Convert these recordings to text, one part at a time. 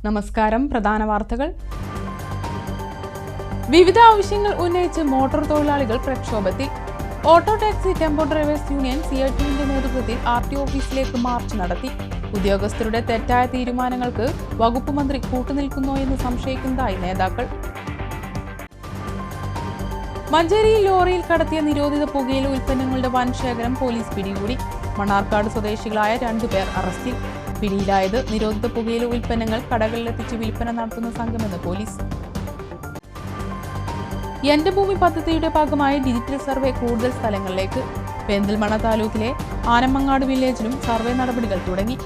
നമസ്കാരം. പ്രധാന വാർത്തകൾ. വിവിധ ആവശ്യങ്ങൾ ഉന്നയിച്ച് മോട്ടോർ തൊഴിലാളികൾ പ്രക്ഷോഭത്തിൽ. Auto taxi tempo drivers union CITUവിന്റെ നേതൃത്വത്തിൽ RTO ഓഫീസിലേക്ക് മാർച്ച് നടത്തി. ഉദ്യോഗസ്ഥരുടെ തെറ്റായ തീരുമാനങ്ങൾക്ക് വകുപ്പ് മന്ത്രി കൂട്ടുനിൽക്കുന്നോ എന്ന് സംശയിക്കുന്നതായി നേതാക്കൾ. മഞ്ചേരിയിൽ ലോറിയിൽ കടത്തിയ നിരോധിത പുകയില ഉൽപ്പന്നങ്ങളുടെ വൻ ശേഖരം പോലീസ് പിടികൂടി. മണ്ണാർക്കാട് സ്വദേശികളായ 2 പേർ അറസ്റ്റിൽ. പിടിയിലായത് നിരോധിത പുകയില ഉൽപ്പന്നങ്ങൾ കടകളിലെത്തിച്ച് വിൽപ്പന നടത്തുന്ന സംഘമെന്ന് പോലീസ്. എന്റെ ഭൂമി പദ്ധതിയുടെ ഭാഗമായി ഡിജിറ്റൽ സർവേ കൂടുതൽ സ്ഥലങ്ങളിലേക്ക്. പെരിന്തൽമണ്ണ താലൂക്കിലെ ആനമങ്ങാട് വില്ലേജിലും സർവേ നടപടികൾ തുടങ്ങി.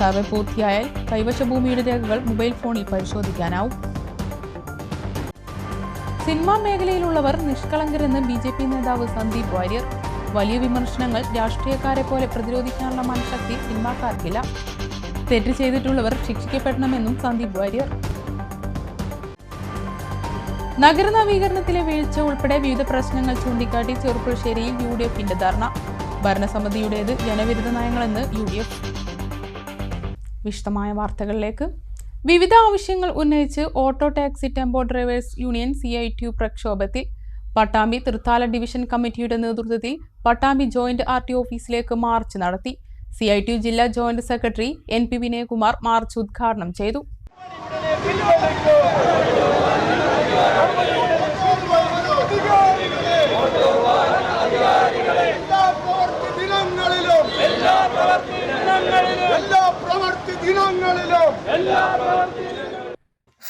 സർവേ പൂർത്തിയായാൽ കൈവശ ഭൂമിയുടെ രേഖകൾ മൊബൈൽ ഫോണിൽ പരിശോധിക്കാനാവും. സിനിമാ മേഖലയിലുള്ളവർ നിഷ്കളങ്കരെന്ന് BJP നേതാവ് സന്ദീപ് വാര്യർ. വലിയ വിമർശനങ്ങൾ രാഷ്ട്രീയക്കാരെ പോലെ പ്രതിരോധിക്കാനുള്ള മനഃശക്തി സിനിമാക്കാർക്കില്ല. തെറ്റ് ചെയ്തിട്ടുള്ളവർ ശിക്ഷിക്കപ്പെടണമെന്നും സന്ദീപ് വാര്യർ. നഗര നവീകരണത്തിലെ വീഴ്ച ഉൾപ്പെടെ വിവിധ പ്രശ്നങ്ങൾ ചൂണ്ടിക്കാട്ടി ചെറുപ്പുളശ്ശേരിയിൽ UDFന്റെ ധർണ. ഭരണസമിതിയുടേത് ജനവിരുദ്ധ നയങ്ങളെന്ന് UDF. വിശദമായ വാർത്തകളിലേക്ക്. വിവിധ ആവശ്യങ്ങൾ ഉന്നയിച്ച് auto taxi tempo drivers union CITU പ്രക്ഷോഭത്തിൽ. പട്ടാമ്പി തൃത്താല ഡിവിഷൻ കമ്മിറ്റിയുടെ നേതൃത്വത്തിൽ പട്ടാമ്പി ജോയിന്റ് RTO ഓഫീസിലേക്ക് മാർച്ച് നടത്തി. CITU ജില്ലാ joint secretary NP Vinayakumar march ഉദ്ഘാടനം ചെയ്തു.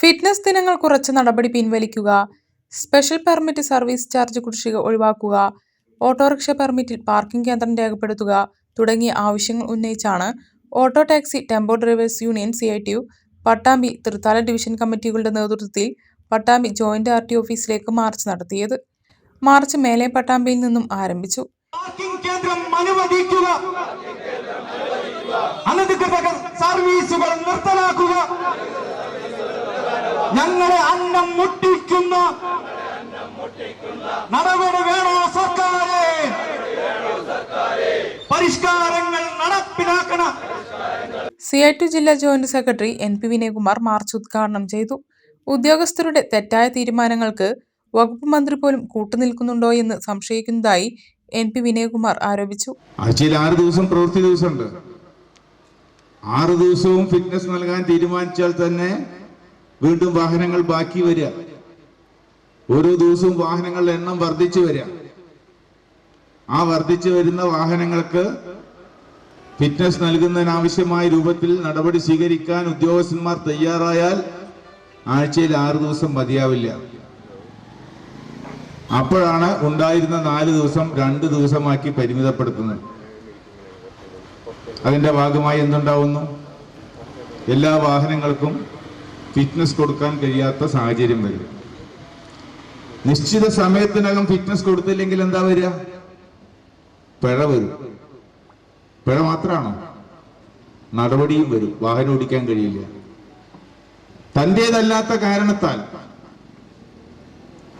ഫിറ്റ്നസ് ദിനങ്ങൾ കുറച്ച് നടപടി പിൻവലിക്കുക, സ്പെഷ്യൽ പെർമിറ്റ് സർവീസ് ചാർജ് കുടിശ്ശിക ഒഴിവാക്കുക, ഓട്ടോറിക്ഷ പെർമിറ്റിൽ പാർക്കിംഗ് കേന്ദ്രം രേഖപ്പെടുത്തുക തുടങ്ങിയ ആവശ്യങ്ങൾ ഉന്നയിച്ചാണ് auto taxi tempo drivers union CITU Pattambi Thrithala division കമ്മിറ്റികളുടെ നേതൃത്വത്തിൽ പട്ടാമ്പി ജോയിന്റ് RTO ഓഫീസിലേക്ക് മാർച്ച് നടത്തിയത്. മാർച്ച് മേലെ പട്ടാമ്പിയിൽ നിന്നും ആരംഭിച്ചു. സർവീസുകൾ നിർത്തലാക്കുക, ഞങ്ങളെ അന്നം മുട്ടിക്കുന്ന നടപടി വേണോ സർക്കാരെ, പരിഷ്കാരങ്ങൾ നടപ്പിലാക്കണം. CITU ജില്ലാ joint secretary NP Vinayakumar march ഉദ്ഘാടനം ചെയ്തു. ഉദ്യോഗസ്ഥരുടെ തെറ്റായ തീരുമാനങ്ങൾക്ക് വകുപ്പ് മന്ത്രി പോലും കൂട്ടുനിൽക്കുന്നുണ്ടോ എന്ന് സംശയിക്കുന്നതായി NP വിനയകുമാർ ആരോപിച്ചു. ആഴ്ചയിൽ 6 ദിവസം പ്രവൃത്തി ദിവസമുണ്ട്. 6 ദിവസവും ഫിറ്റ്നസ് നൽകാൻ തീരുമാനിച്ചാൽ തന്നെ വീണ്ടും വാഹനങ്ങൾ ബാക്കി വരിക. ഓരോ ദിവസവും വാഹനങ്ങളുടെ എണ്ണം വർദ്ധിച്ചു വരിക. ആ വർദ്ധിച്ചു വരുന്ന വാഹനങ്ങൾക്ക് ഫിറ്റ്നസ് നൽകുന്നതിനാവശ്യമായ രൂപത്തിൽ നടപടി സ്വീകരിക്കാൻ ഉദ്യോഗസ്ഥന്മാർ തയ്യാറായാൽ ആഴ്ചയിൽ 6 ദിവസം മതിയാവില്ല. അപ്പോഴാണ് ഉണ്ടായിരുന്ന 4 ദിവസം 2 ദിവസമാക്കി പരിമിതപ്പെടുത്തുന്നത്. അതിന്റെ ഭാഗമായി എന്തുണ്ടാവുന്നു? എല്ലാ വാഹനങ്ങൾക്കും ഫിറ്റ്നസ് കൊടുക്കാൻ കഴിയാത്ത സാഹചര്യം വരും. നിശ്ചിത സമയത്തിനകം ഫിറ്റ്നസ് കൊടുത്തില്ലെങ്കിൽ എന്താ വരിക? പിഴ വരും. പിഴ മാത്രമാണോ? നടപടിയും വരും. വാഹനം ഓടിക്കാൻ കഴിയില്ല. തന്റേതല്ലാത്ത കാരണത്താൽ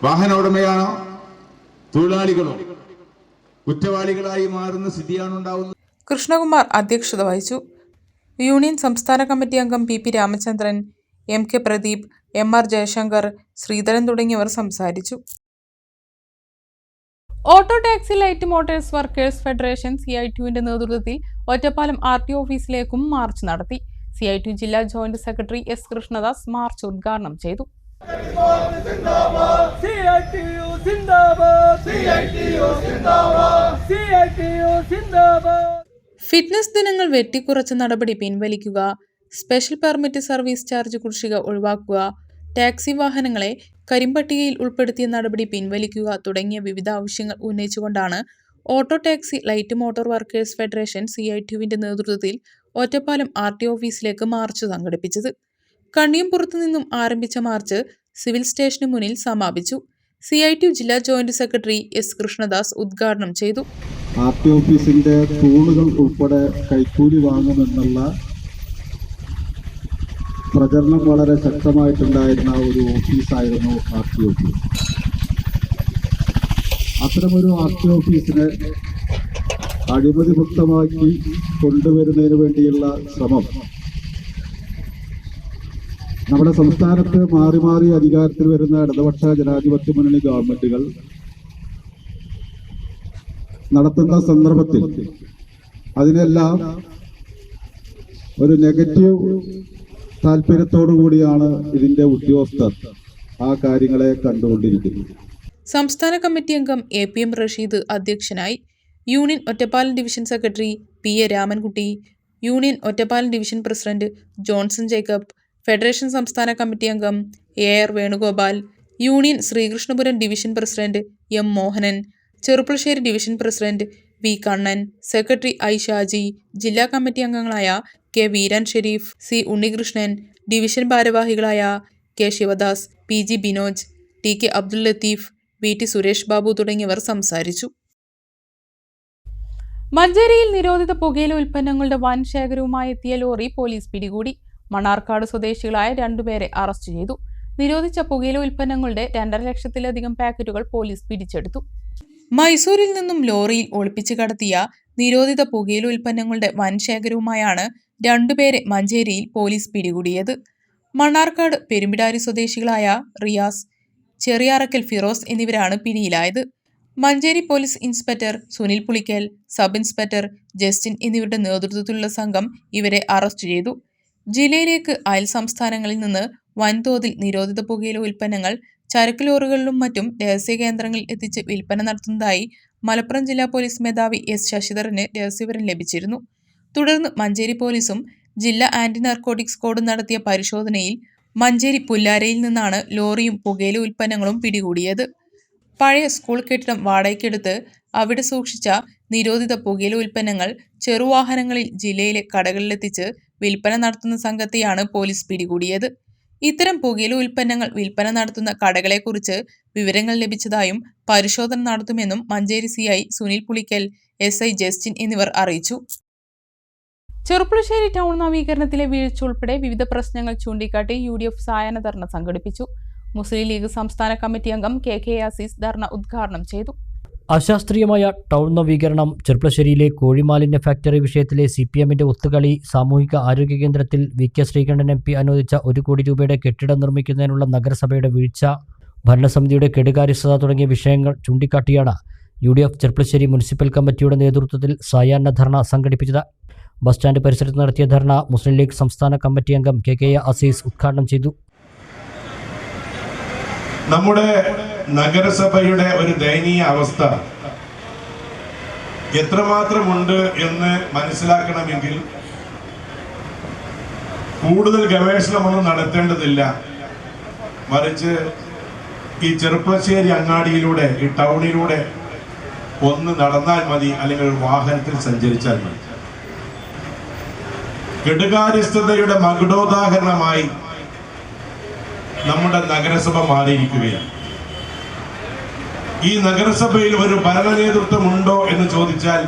വാഹന ഉടമയാണോ തൊഴിലാളികളോ കുറ്റവാളികളായി മാറുന്ന സ്ഥിതിയാണ് ഉണ്ടാവുന്നത്. കൃഷ്ണകുമാർ അധ്യക്ഷത വഹിച്ചു. യൂണിയൻ സംസ്ഥാന കമ്മിറ്റി അംഗം PP Ramachandran, MK Pradeep, MR Jaishankar, Sreedharan തുടങ്ങിയവർ സംസാരിച്ചു. Auto taxi light motors workers federation CITUവിന്റെ നേതൃത്വത്തിൽ ഒറ്റപ്പാലം RTO ഓഫീസിലേക്കും മാർച്ച് നടത്തി. CITU ജില്ലാ joint secretary S Krishnadas march ഉദ്ഘാടനം ചെയ്തു. ഫിറ്റ്നസ് ദിനങ്ങൾ വെട്ടിക്കുറച്ച നടപടി പിൻവലിക്കുക, സ്പെഷ്യൽ പെർമിറ്റ് സർവീസ് ചാർജ് കുടിശ്ശിക ഒഴിവാക്കുക, ടാക്സി വാഹനങ്ങളെ കരിമ്പട്ടികയിൽ ഉൾപ്പെടുത്തിയ നടപടി പിൻവലിക്കുക തുടങ്ങിയ വിവിധ ആവശ്യങ്ങൾ ഉന്നയിച്ചുകൊണ്ടാണ് auto taxi light motor workers federation CITUവിന്റെ നേതൃത്വത്തിൽ ഒറ്റപ്പാലം RTO ഓഫീസിലേക്ക് മാർച്ച് സംഘടിപ്പിച്ചത്. കണ്ണിയംപുറത്തു നിന്നും ആരംഭിച്ച മാർച്ച് സിവിൽ സ്റ്റേഷന് മുന്നിൽ സമാപിച്ചു. CITU ജില്ലാ ജോയിന്റ് സെക്രട്ടറി S കൃഷ്ണദാസ് ഉദ്ഘാടനം ചെയ്തു. RTO ഓഫീസിന്റെ തൂണുകൾ ഉൾപ്പെടെ കൈക്കൂലി വാങ്ങുമെന്നുള്ള പ്രചരണം വളരെ ശക്തമായിട്ടുണ്ടായിരുന്ന ഒരു ഓഫീസായിരുന്നു RTO ഓഫീസ്. അത്തരമൊരു RTO ഓഫീസിനെ അഴിമതിമുക്തമാക്കി കൊണ്ടുവരുന്നതിന് വേണ്ടിയുള്ള ശ്രമം നമ്മുടെ സംസ്ഥാനത്ത് മാറി മാറി അധികാരത്തിൽ വരുന്ന ഇടതുപക്ഷ ജനാധിപത്യ മുന്നണി ഗവൺമെന്റുകൾ നടത്തുന്ന സന്ദർഭത്തിൽ അതിനെല്ലാം ഒരു നെഗറ്റീവ് താല്പര്യത്തോടു കൂടിയാണ് ഇതിന്റെ ഉദ്യോഗസ്ഥർ ആ കാര്യങ്ങളെ കണ്ടുകൊണ്ടിരിക്കുന്നത്. സംസ്ഥാന കമ്മിറ്റി അംഗം APM റഷീദ് അധ്യക്ഷനായി. Union Ottapalam division secretary PA Ramankutty, union Ottapalam division president Johnson Jacob, federation സംസ്ഥാന കമ്മിറ്റി അംഗം AR Venugopal, union Sreekrishnapuram division president M Mohanan, Cherpulassery division president V Kannan, secretary I Shaji, ജില്ലാ കമ്മിറ്റി അംഗങ്ങളായ K Veeran Shareef, C Unnikrishnan, division ഭാരവാഹികളായ K Sivadas, PG Binoj, TK Abdul Latheef, VT Suresh Babu തുടങ്ങിയവർ സംസാരിച്ചു. മഞ്ചേരിയിൽ നിരോധിത പുകയില ഉൽപ്പന്നങ്ങളുടെ വൻ ശേഖരവുമായി എത്തിയ ലോറി പോലീസ് പിടികൂടി. മണ്ണാർക്കാട് സ്വദേശികളായ 2 പേരെ അറസ്റ്റ് ചെയ്തു. നിരോധിച്ച പുകയില ഉൽപ്പന്നങ്ങളുടെ 2.5 ലക്ഷത്തിലധികം പാക്കറ്റുകൾ പോലീസ് പിടിച്ചെടുത്തു. മൈസൂരിൽ നിന്നും ലോറിയിൽ ഒളിപ്പിച്ചു കടത്തിയ നിരോധിത പുകയില ഉൽപ്പന്നങ്ങളുടെ വൻ ശേഖരവുമായാണ് 2 പേരെ മഞ്ചേരിയിൽ പോലീസ് പിടികൂടിയത്. മണ്ണാർക്കാട് പെരുമ്പിടാരി സ്വദേശികളായ റിയാസ്, ചെറിയാറക്കൽ ഫിറോസ് എന്നിവരാണ് പിടിയിലായത്. Manjeri police inspector Sunil Pulikkal, sub inspector Justin എന്നിവരുടെ നേതൃത്വത്തിലുള്ള സംഘം ഇവരെ അറസ്റ്റ് ചെയ്തു. ജില്ലയിലേക്ക് അയൽ സംസ്ഥാനങ്ങളിൽ നിന്ന് വൻതോതിൽ നിരോധിത പുകയില ഉൽപ്പന്നങ്ങൾ ചരക്ക് ലോറികളിലും മറ്റും രഹസ്യ കേന്ദ്രങ്ങളിൽ എത്തിച്ച് വിൽപ്പന നടത്തുന്നതായി മലപ്പുറം ജില്ലാ പോലീസ് മേധാവി S ശശിധരന് രഹസ്യവിവരം ലഭിച്ചിരുന്നു. തുടർന്ന് മഞ്ചേരി പോലീസും ജില്ലാ ആന്റി നാർക്കോട്ടിക് സ്ക്വാഡും നടത്തിയ പരിശോധനയിൽ മഞ്ചേരി പുല്ലാരയിൽ നിന്നാണ് ലോറിയും പുകയില ഉൽപ്പന്നങ്ങളും പിടികൂടിയത്. പഴയ സ്കൂൾ കെട്ടിടം വാടകയ്ക്കെടുത്ത് അവിടെ സൂക്ഷിച്ച നിരോധിത പുകയില ഉൽപ്പന്നങ്ങൾ ചെറുവാഹനങ്ങളിൽ ജില്ലയിലെ കടകളിലെത്തിച്ച് വിൽപ്പന നടത്തുന്ന സംഘത്തെയാണ് പോലീസ് പിടികൂടിയത്. ഇത്തരം പുകയില ഉൽപ്പന്നങ്ങൾ വിൽപ്പന നടത്തുന്ന കടകളെക്കുറിച്ച് വിവരങ്ങൾ ലഭിച്ചതായും പരിശോധന നടത്തുമെന്നും മഞ്ചേരി CI സുനിൽ പുളിക്കൽ, SI ജസ്റ്റിൻ എന്നിവർ അറിയിച്ചു. ചെറുപ്പുളശ്ശേരി ടൗൺ നവീകരണത്തിലെ വീഴ്ച ഉൾപ്പെടെ വിവിധ പ്രശ്നങ്ങൾ ചൂണ്ടിക്കാട്ടി UDF സായാഹ്ന ധർണ സംഘടിപ്പിച്ചു. മുസ്ലിം ലീഗ് സംസ്ഥാന കമ്മിറ്റി അംഗം KK അസീസ് ധർണ ഉദ്ഘാടനം ചെയ്തു. അശാസ്ത്രീയമായ ടൗൺ നവീകരണം, ചെറുപ്പുളശ്ശേരിയിലെ കോഴിമാലിന്യ ഫാക്ടറി വിഷയത്തിലെ CPMന്റെ ഒത്തുകളി, സാമൂഹിക ആരോഗ്യ കേന്ദ്രത്തിൽ VK ശ്രീകണ്ഠൻ MP അനുവദിച്ച 1 കോടി രൂപയുടെ കെട്ടിടം നിർമ്മിക്കുന്നതിനുള്ള നഗരസഭയുടെ വീഴ്ച, ഭരണസമിതിയുടെ കെടുകാര്യസ്ഥത തുടങ്ങിയ വിഷയങ്ങൾ ചൂണ്ടിക്കാട്ടിയാണ് UDF ചെറുപ്പുളശ്ശേരി മുനിസിപ്പൽ കമ്മിറ്റിയുടെ നേതൃത്വത്തിൽ സായാഹ്ന ധർണ സംഘടിപ്പിച്ചത്. ബസ് സ്റ്റാൻഡ് പരിസരത്ത് നടത്തിയ ധർണ മുസ്ലിം ലീഗ് സംസ്ഥാന കമ്മിറ്റി അംഗം KK അസീസ് ഉദ്ഘാടനം ചെയ്തു. നമ്മുടെ നഗരസഭയുടെ ഒരു ദയനീയ അവസ്ഥ എത്രമാത്രമുണ്ട് എന്ന് മനസ്സിലാക്കണമെങ്കിൽ കൂടുതൽ ഗവേഷണമൊന്നും നടത്തേണ്ടതില്ല. മറിച്ച് ഈ ചെറുപ്പുളശ്ശേരി അങ്ങാടിയിലൂടെ, ഈ ടൗണിലൂടെ ഒന്ന് നടന്നാൽ മതി, അല്ലെങ്കിൽ ഒരു വാഹനത്തിൽ സഞ്ചരിച്ചാൽ മതി. കെടുകാര്യസ്ഥതയുടെ മകുടോദാഹരണമായി നമ്മുടെ നഗരസഭ മാറിയിരിക്കുകയാണ്. ഈ നഗരസഭയിൽ ഒരു ഭരണ നേതൃത്വമുണ്ടോ എന്ന് ചോദിച്ചാൽ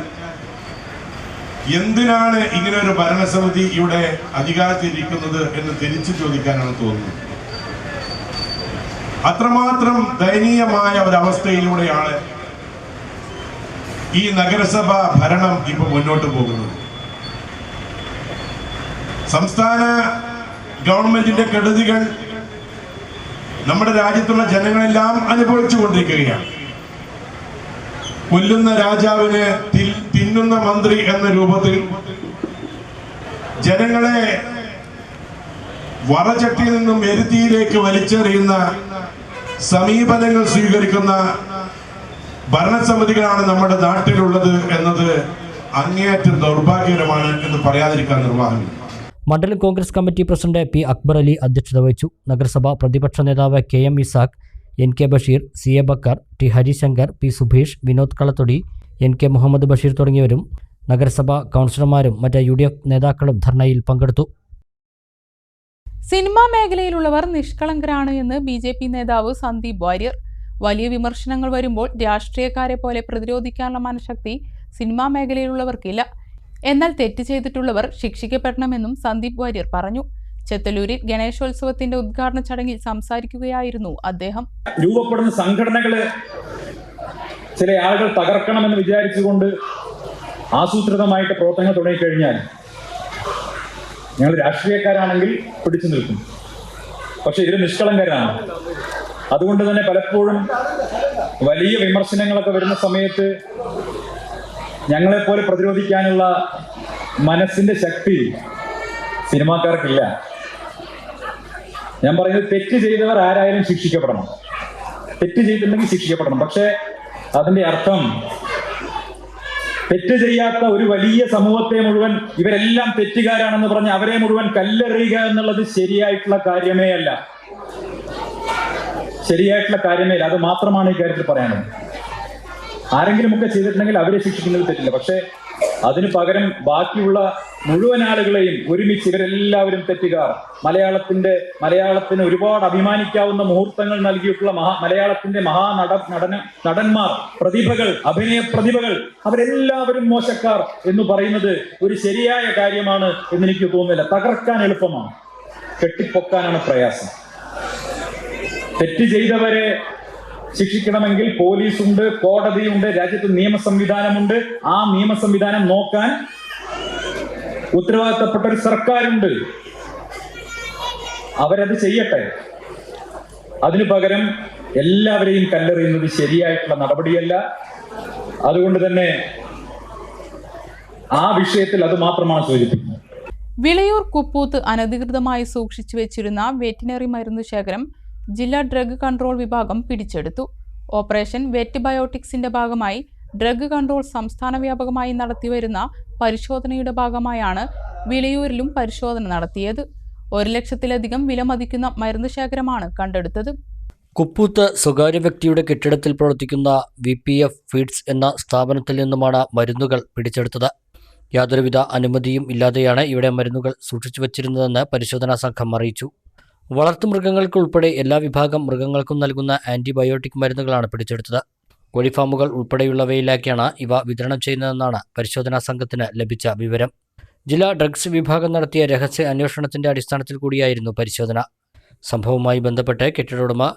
എന്തിനാണ് ഇങ്ങനെ ഒരു ഭരണസമിതി ഇവിടെ അധികാരത്തിലിരിക്കുന്നത് എന്ന് തിരിച്ചു ചോദിക്കാനാണ് തോന്നുന്നത്. അത്രമാത്രം ദയനീയമായ ഒരവസ്ഥയിലൂടെയാണ് ഈ നഗരസഭ ഭരണം ഇപ്പൊ മുന്നോട്ട് പോകുന്നത്. സംസ്ഥാന ഗവൺമെന്റിന്റെ കെടുതികൾ നമ്മുടെ രാജ്യത്തുള്ള ജനങ്ങളെല്ലാം അനുഭവിച്ചു കൊണ്ടിരിക്കുകയാണ്. കൊല്ലുന്ന രാജാവിന് തിന്നുന്ന മന്ത്രി എന്ന രൂപത്തിൽ ജനങ്ങളെ വറചട്ടിയിൽ നിന്നും എരുതിയിലേക്ക് വലിച്ചെറിയുന്ന സമീപനങ്ങൾ സ്വീകരിക്കുന്ന ഭരണസമിതികളാണ് നമ്മുടെ നാട്ടിലുള്ളത് എന്നത് അങ്ങേയറ്റം ദൗർഭാഗ്യകരമാണ് എന്ന് പറയാതിരിക്കാൻ നിർവാഹമില്ല. മണ്ഡലം Congress committee president P Akbar Ali അധ്യക്ഷത വഹിച്ചു. നഗരസഭാ പ്രതിപക്ഷ നേതാവ് KM Isaac, NK Basheer, CA Backer, T Harishankar, P Subheesh, Vinod Kalathodi, NK Muhammad Basheer തുടങ്ങിയവരും നഗരസഭാ കൗൺസിലർമാരും മറ്റ് UDF നേതാക്കളും ധർണയിൽ പങ്കെടുത്തു. സിനിമാ മേഖലയിലുള്ളവർ നിഷ്കളങ്കരാണ് എന്ന് BJP നേതാവ് സന്ദീപ് വാര്യർ. വലിയ വിമർശനങ്ങൾ വരുമ്പോൾ രാഷ്ട്രീയക്കാരെ പോലെ പ്രതിരോധിക്കാനുള്ള മനഃശക്തി സിനിമാ മേഖലയിലുള്ളവർക്കില്ല. എന്നാൽ തെറ്റ് ചെയ്തിട്ടുള്ളവർ ശിക്ഷിക്കപ്പെടണമെന്നും സന്ദീപ് വാര്യർ പറഞ്ഞു. ചെത്തലൂരിൽ ഗണേശോത്സവത്തിന്റെ ഉദ്ഘാടന ചടങ്ങിൽ സംസാരിക്കുകയായിരുന്നു അദ്ദേഹം. രൂപപ്പെടുന്ന സംഘടനകള് ചില ആളുകൾ തകർക്കണമെന്ന് വിചാരിച്ചുകൊണ്ട് ആസൂത്രിതമായിട്ട് പ്രവർത്തനങ്ങൾ തുടങ്ങിക്കഴിഞ്ഞാൽ ഞങ്ങൾ രാഷ്ട്രീയക്കാരാണെങ്കിൽ പിടിച്ചു നിൽക്കും. പക്ഷെ ഇവർ നിഷ്കളങ്കരാണ്. അതുകൊണ്ട് തന്നെ പലപ്പോഴും വലിയ വിമർശനങ്ങളൊക്കെ വരുന്ന സമയത്ത് ഞങ്ങളെപ്പോലെ പ്രതിരോധിക്കാനുള്ള മനസ്സിന്റെ ശക്തി സിനിമാക്കാർക്കില്ല. ഞാൻ പറയുന്നത് തെറ്റ് ചെയ്തവർ ആരായാലും ശിക്ഷിക്കപ്പെടണം, തെറ്റ് ചെയ്തിട്ടുണ്ടെങ്കിൽ ശിക്ഷിക്കപ്പെടണം. പക്ഷെ അതിന്റെ അർത്ഥം തെറ്റ് ചെയ്യാത്ത ഒരു വലിയ സമൂഹത്തെ മുഴുവൻ ഇവരെല്ലാം തെറ്റുകാരാണെന്ന് പറഞ്ഞ് അവരെ മുഴുവൻ കല്ലെറിയുക എന്നുള്ളത് ശരിയായിട്ടുള്ള കാര്യമേ അല്ല. അത് മാത്രമാണ് ഈ കാര്യത്തിൽ പറയാനുള്ളത്. ആരെങ്കിലും ഒക്കെ ചെയ്തിട്ടുണ്ടെങ്കിൽ അവരെ ശിക്ഷിക്കുന്നത് തെറ്റില്ല. പക്ഷെ അതിന് പകരം ബാക്കിയുള്ള മുഴുവൻ ആളുകളെയും ഒരുമിച്ച് ഇവരെല്ലാവരും തെറ്റുകാർ, മലയാളത്തിന് ഒരുപാട് അഭിമാനിക്കാവുന്ന മുഹൂർത്തങ്ങൾ നൽകിയിട്ടുള്ള മലയാളത്തിന്റെ നടന്മാർ, അഭിനയ പ്രതിഭകൾ അവരെല്ലാവരും മോശക്കാർ എന്ന് പറയുന്നത് ഒരു ശരിയായ കാര്യമാണ് എന്നെനിക്ക് തോന്നുന്നില്ല. തകർക്കാൻ എളുപ്പമാണ്, കെട്ടിപ്പൊക്കാനാണ് പ്രയാസം. തെറ്റ് ചെയ്തവരെ ശിക്ഷിക്കണമെങ്കിൽ പോലീസുണ്ട്, കോടതിയുണ്ട്, രാജ്യത്ത് നിയമ സംവിധാനമുണ്ട്. ആ നിയമ സംവിധാനം നോക്കാൻ ഉത്തരവാദിത്തപ്പെട്ട ഒരു സർക്കാരുണ്ട്. അവരത് ചെയ്യട്ടെ. അതിനു പകരം എല്ലാവരെയും കല്ലെറിയുന്നത് ശരിയായിട്ടുള്ള നടപടിയല്ല. അതുകൊണ്ട് തന്നെ ആ വിഷയത്തിൽ അത് മാത്രമാണ് സൂചിപ്പിക്കുന്നത്. വിളയൂർ കുപ്പൂത്ത് അനധികൃതമായി സൂക്ഷിച്ചു വെച്ചിരുന്ന വെറ്റിനറി മരുന്ന് ശേഖരം ജില്ലാ ഡ്രഗ് കൺട്രോൾ വിഭാഗം പിടിച്ചെടുത്തു. ഓപ്പറേഷൻ വെറ്റ് ബയോട്ടിക്സിന്റെ ഭാഗമായി ഡ്രഗ് കൺട്രോൾ സംസ്ഥാന വ്യാപകമായി നടത്തിവരുന്ന പരിശോധനയുടെ ഭാഗമായാണ് വിളയൂരിലും പരിശോധന നടത്തിയത്. 1 ലക്ഷത്തിലധികം വിലമതിക്കുന്ന മരുന്ന് ശേഖരമാണ് കണ്ടെടുത്തത്. കുപ്പൂത്ത് സ്വകാര്യ വ്യക്തിയുടെ കെട്ടിടത്തിൽ പ്രവർത്തിക്കുന്ന VPF ഫീഡ്സ് എന്ന സ്ഥാപനത്തിൽ നിന്നുമാണ് മരുന്നുകൾ പിടിച്ചെടുത്തത്. യാതൊരുവിധ അനുമതിയും ഇല്ലാതെയാണ് ഇവിടെ മരുന്നുകൾ സൂക്ഷിച്ചു വച്ചിരുന്നതെന്ന് പരിശോധനാ സംഘം അറിയിച്ചു. വളർത്തുമൃഗങ്ങൾക്കുൾപ്പെടെ എല്ലാ വിഭാഗം മൃഗങ്ങൾക്കും നൽകുന്ന ആന്റിബയോട്ടിക് മരുന്നുകളാണ് പിടിച്ചെടുത്തത്. കോഴിഫാമുകൾ ഉൾപ്പെടെയുള്ളവയിലേക്കാണ് ഇവ വിതരണം ചെയ്യുന്നതെന്നാണ് പരിശോധനാ സംഘത്തിന് ലഭിച്ച വിവരം. ജില്ലാ ഡ്രഗ്സ് വിഭാഗം നടത്തിയ രഹസ്യ അന്വേഷണത്തിന്റെ അടിസ്ഥാനത്തിൽ കൂടിയായിരുന്നു പരിശോധന. സംഭവവുമായി ബന്ധപ്പെട്ട് കെട്ടിട ഉടമ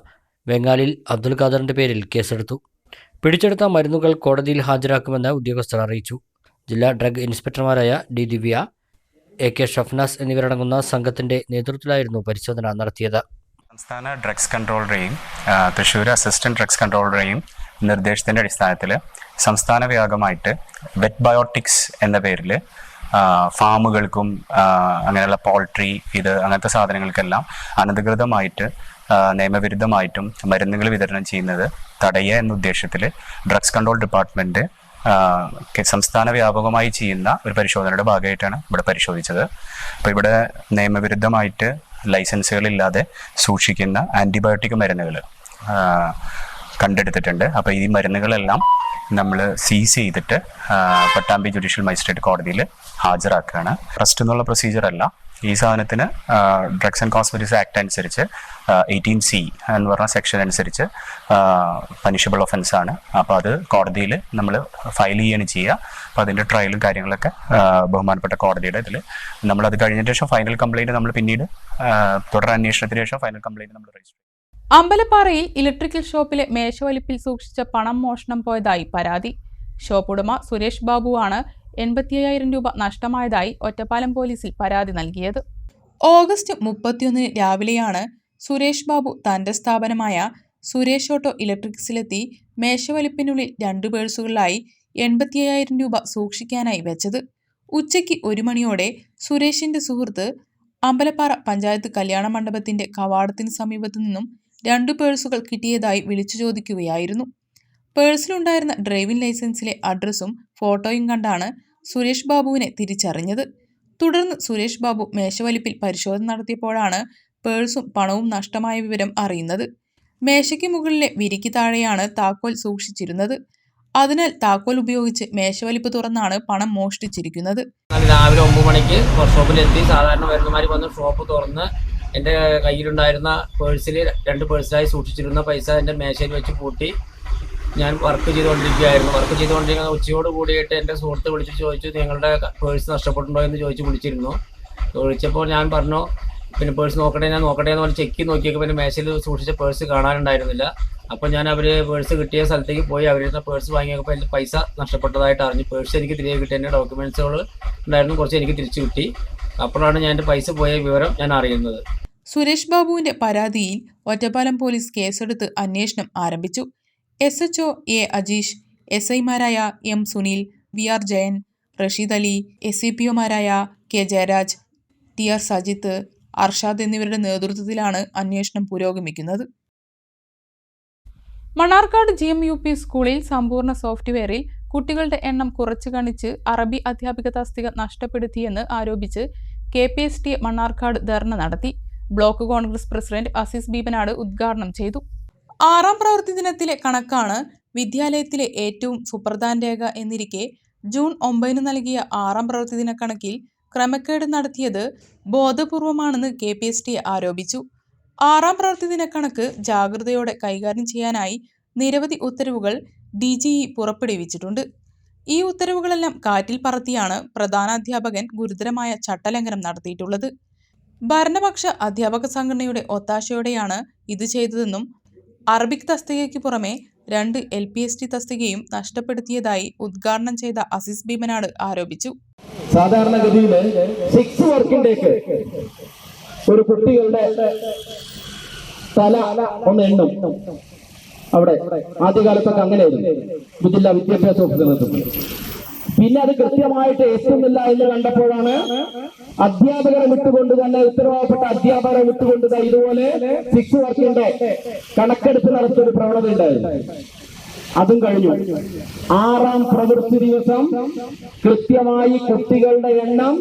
വെങ്ങാലിൽ അബ്ദുൽ ഖാദറിന്റെ പേരിൽ കേസെടുത്തു. പിടിച്ചെടുത്ത മരുന്നുകൾ കോടതിയിൽ ഹാജരാക്കുമെന്ന് ഉദ്യോഗസ്ഥർ അറിയിച്ചു. ജില്ലാ ഡ്രഗ് ഇൻസ്പെക്ടർമാരായ D. ദിവ്യ, AK ഷഫ്നാസ് എന്നിവരടങ്ങുന്ന സംഘത്തിന്റെ നേതൃത്വത്തിലായിരുന്നു പരിശോധന നടത്തിയത്. സംസ്ഥാന ഡ്രഗ്സ് കൺട്രോളറേയും തൃശ്ശൂർ അസിസ്റ്റന്റ് ഡ്രഗ്സ് കൺട്രോളറേയും നിർദ്ദേശത്തിന്റെ അടിസ്ഥാനത്തിൽ സംസ്ഥാന വ്യാപകമായിട്ട് വെറ്റ് ബയോട്ടിക്സ് എന്ന പേരിൽ ഫാമുകൾക്കും അങ്ങനെയുള്ള പോൾട്രി അങ്ങനത്തെ സാധനങ്ങൾക്കെല്ലാം അനധികൃതമായിട്ട് നിയമവിരുദ്ധമായിട്ടും മരുന്നുകൾ വിതരണം ചെയ്യുന്നത് തടയുക എന്ന ഉദ്ദേശത്തിൽ ഡ്രഗ്സ് കൺട്രോൾ ഡിപ്പാർട്ട്മെന്റ് സംസ്ഥാന വ്യാപകമായി ചെയ്യുന്ന ഒരു പരിശോധനയുടെ ഭാഗമായിട്ടാണ് ഇവിടെ പരിശോധിച്ചത്. അപ്പോൾ ഇവിടെ നിയമവിരുദ്ധമായിട്ട് ലൈസൻസുകളില്ലാതെ സൂക്ഷിക്കുന്ന ആൻറ്റിബയോട്ടിക് മരുന്നുകൾ കണ്ടെടുത്തിട്ടുണ്ട്. അപ്പോൾ ഈ മരുന്നുകളെല്ലാം നമ്മൾ സീസ് ചെയ്തിട്ട് പട്ടാമ്പി ജുഡീഷ്യൽ മജിസ്ട്രേറ്റ് കോടതിയിൽ ഹാജരാക്കുകയാണ്. അറസ്റ്റ് എന്നുള്ള പ്രൊസീജിയർ അല്ല. ഈ സാധനത്തിന് ഡ്രഗ്സ് ആൻഡ് കോസ്മെറ്റിക്സ് ആക്ട് അനുസരിച്ച് 18C എന്ന് പറഞ്ഞ സെക്ഷൻ അനുസരിച്ച് പനിഷബിൾ ഒഫൻസ് ആണ്. അപ്പോൾ അത് കോടതിയിൽ നമ്മൾ ഫയൽ ചെയ്യുകയാണ് ചെയ്യുക. അപ്പോൾ അതിൻ്റെ ട്രയലും കാര്യങ്ങളൊക്കെ ബഹുമാനപ്പെട്ട കോടതിയുടെ ഇതിൽ നമ്മളത് കഴിഞ്ഞതിന് ശേഷം ഫൈനൽ കംപ്ലയിൻറ്റ് നമ്മൾ പിന്നീട് തുടരന്വേഷണത്തിന് ശേഷം ഫൈനൽ കംപ്ലയിൻറ്റ് നമ്മൾ രജിസ്റ്റർ ചെയ്യും. അമ്പലപ്പാറയിൽ ഇലക്ട്രിക്കൽ ഷോപ്പിലെ മേശവലിപ്പിൽ സൂക്ഷിച്ച പണം മോഷണം പോയതായി പരാതി. ഷോപ്പ് ഉടമ സുരേഷ് ബാബുവാണ് 85,000 രൂപ നഷ്ടമായതായി ഒറ്റപ്പാലം പോലീസിൽ പരാതി നൽകിയത്. ഓഗസ്റ്റ് 31 രാവിലെയാണ് സുരേഷ് ബാബു തന്റെ സ്ഥാപനമായ സുരേഷ് ഓട്ടോ ഇലക്ട്രിക്സിലെത്തി മേശവലിപ്പിനുള്ളിൽ 2 പേഴ്സുകളിലായി 85,000 രൂപ സൂക്ഷിക്കാനായി വെച്ചത്. ഉച്ചയ്ക്ക് 1 മണിയോടെ സുരേഷിന്റെ സുഹൃത്ത് അമ്പലപ്പാറ പഞ്ചായത്ത് കല്യാണ മണ്ഡപത്തിന്റെ കവാടത്തിന് സമീപത്തു നിന്നും 2 പേഴ്സുകൾ കിട്ടിയതായി വിളിച്ചു ചോദിക്കുകയായിരുന്നു. പേഴ്സിലുണ്ടായിരുന്ന ഡ്രൈവിംഗ് ലൈസൻസിലെ അഡ്രസ്സും ഫോട്ടോയും കണ്ടാണ് സുരേഷ് ബാബുവിനെ തിരിച്ചറിഞ്ഞത്. തുടർന്ന് സുരേഷ് ബാബു മേശവലിപ്പിൽ പരിശോധന നടത്തിയപ്പോഴാണ് പേഴ്സും പണവും നഷ്ടമായ വിവരം അറിയുന്നത്. മേശയ്ക്ക് മുകളിലെ വിരിക്ക് താഴെയാണ് താക്കോൽ സൂക്ഷിച്ചിരുന്നത്. അതിനാൽ താക്കോൽ ഉപയോഗിച്ച് മേശവലിപ്പ് തുറന്നാണ് പണം മോഷ്ടിച്ചിരിക്കുന്നത്. രാവിലെ 9 മണിക്ക് വർക്ക്ഷോപ്പിലെത്തി സാധാരണ വരുന്നമാര് വന്ന് ഷോപ്പ് തുറന്ന് എൻ്റെ കയ്യിലുണ്ടായിരുന്ന പേഴ്സിൽ 2 പേഴ്സിലായി സൂക്ഷിച്ചിരുന്ന പൈസ എൻ്റെ മേശയിൽ വെച്ച് പൂട്ടി ഞാൻ വർക്ക് ചെയ്തുകൊണ്ടിരിക്കുന്ന ഉച്ചയോട് കൂടിയിട്ട് എൻ്റെ സുഹൃത്ത് വിളിച്ച് ചോദിച്ചു, നിങ്ങളുടെ പേഴ്സ് നഷ്ടപ്പെട്ടുണ്ടോ എന്ന് വിളിച്ചിരുന്നു. വിളിച്ചപ്പോൾ ഞാൻ പറഞ്ഞു, പിന്നെ പേഴ്സ് നോക്കട്ടെ എന്ന് പറഞ്ഞ് ചെക്ക് ചെയ്ത് നോക്കിയപ്പോൾ പിന്നെ മേശയിൽ സൂക്ഷിച്ച പേഴ്സ് കാണാനുണ്ടായിരുന്നില്ല. അപ്പോൾ ഞാൻ അവർ പേഴ്സ് കിട്ടിയ സ്ഥലത്തേക്ക് പോയി അവരുടെ പേഴ്സ് വാങ്ങിയപ്പോൾ എൻ്റെ പൈസ നഷ്ടപ്പെട്ടതായിട്ട് അറിഞ്ഞു. പേഴ്സ് എനിക്ക് തിരികെ കിട്ടി, എൻ്റെ ഡോക്യുമെൻറ്റ്സുകൾ ഉണ്ടായിരുന്നു, കുറച്ച് എനിക്ക് തിരിച്ചു കിട്ടി. അപ്പോഴാണ് ഞാൻ എൻ്റെ പൈസ പോയ വിവരം ഞാൻ അറിയുന്നത്. സുരേഷ് ബാബുവിന്റെ പരാതിയിൽ ഒറ്റപ്പാലം പോലീസ് കേസെടുത്ത് അന്വേഷണം ആരംഭിച്ചു. SHO A Ajeesh, SIമാരായ M Sunil, VR Jayan, Rasheed Ali, SCPOമാരായ K Jayaraj, TR Sajith, Arshad എന്നിവരുടെ നേതൃത്വത്തിലാണ് അന്വേഷണം പുരോഗമിക്കുന്നത്. മണ്ണാർക്കാട് GMUP സ്കൂളിൽ സമ്പൂർണ്ണ സോഫ്റ്റ്വെയറിൽ കുട്ടികളുടെ എണ്ണം കുറച്ചു കാണിച്ച് അറബി അധ്യാപിക തസ്തിക നഷ്ടപ്പെടുത്തിയെന്ന് ആരോപിച്ച് KPSTA മണ്ണാർക്കാട് ധർണ നടത്തി. ബ്ലോക്ക് കോൺഗ്രസ് പ്രസിഡന്റ് അസീസ് ബീബനാട് ഉദ്ഘാടനം ചെയ്തു. 6ാം പ്രവൃത്തി ദിനത്തിലെ കണക്കാണ് വിദ്യാലയത്തിലെ ഏറ്റവും സുപ്രധാന രേഖ എന്നിരിക്കെ ജൂൺ 9 നൽകിയ 6ാം പ്രവൃത്തി ദിന കണക്കിൽ ക്രമക്കേട് നടത്തിയത് ബോധപൂർവമാണെന്ന് KPSTA ആരോപിച്ചു. 6ാം പ്രവൃത്തി ദിന കണക്ക് ജാഗ്രതയോടെ കൈകാര്യം ചെയ്യാനായി നിരവധി ഉത്തരവുകൾ DGE പുറപ്പെടുവിച്ചിട്ടുണ്ട്. ഈ ഉത്തരവുകളെല്ലാം കാറ്റിൽ പറത്തിയാണ് പ്രധാനാധ്യാപകൻ ഗുരുതരമായ ചട്ടലംഘനം നടത്തിയിട്ടുള്ളത്. ഭരണപക്ഷ അധ്യാപക സംഘടനയുടെ ഒത്താശയോടെയാണ് ഇത് ചെയ്തതെന്നും അറബിക് തസ്തികയ്ക്ക് പുറമെ 2 LPST തസ്തികയും നഷ്ടപ്പെടുത്തിയതായി ഉദ്ഘാടനം ചെയ്ത അസീസ് ഭീമനാട് ആരോപിച്ചു. സാധാരണഗതിയിൽ 6 വർക്കിന്റെയൊക്കെ ഒരു കുട്ടികളുടെ തല ഒന്ന് എണ്ണും. അവിടെ ആദ്യകാലത്തൊക്കെ അങ്ങനെയായിരുന്നു ജില്ലാ വിദ്യാഭ്യാസ ഓഫീസർ. പിന്നെ അത് കൃത്യമായിട്ട് എത്തുന്നില്ല എന്ന് കണ്ടപ്പോഴാണ് അധ്യാപകരെ വിട്ടുകൊണ്ട് തന്നെ ഉത്തരവാദപ്പെട്ട അധ്യാപകരെ വിട്ടുകൊണ്ട് ഇതുപോലെ 6 വർക്കിന്റെ കണക്കെടുപ്പ് നടത്തിയൊരു പ്രവണത ഉണ്ടായിരുന്നു. അതും കഴിഞ്ഞു. 6ാം പ്രവൃത്തി ദിവസം കൃത്യമായി കുട്ടികളുടെ എണ്ണം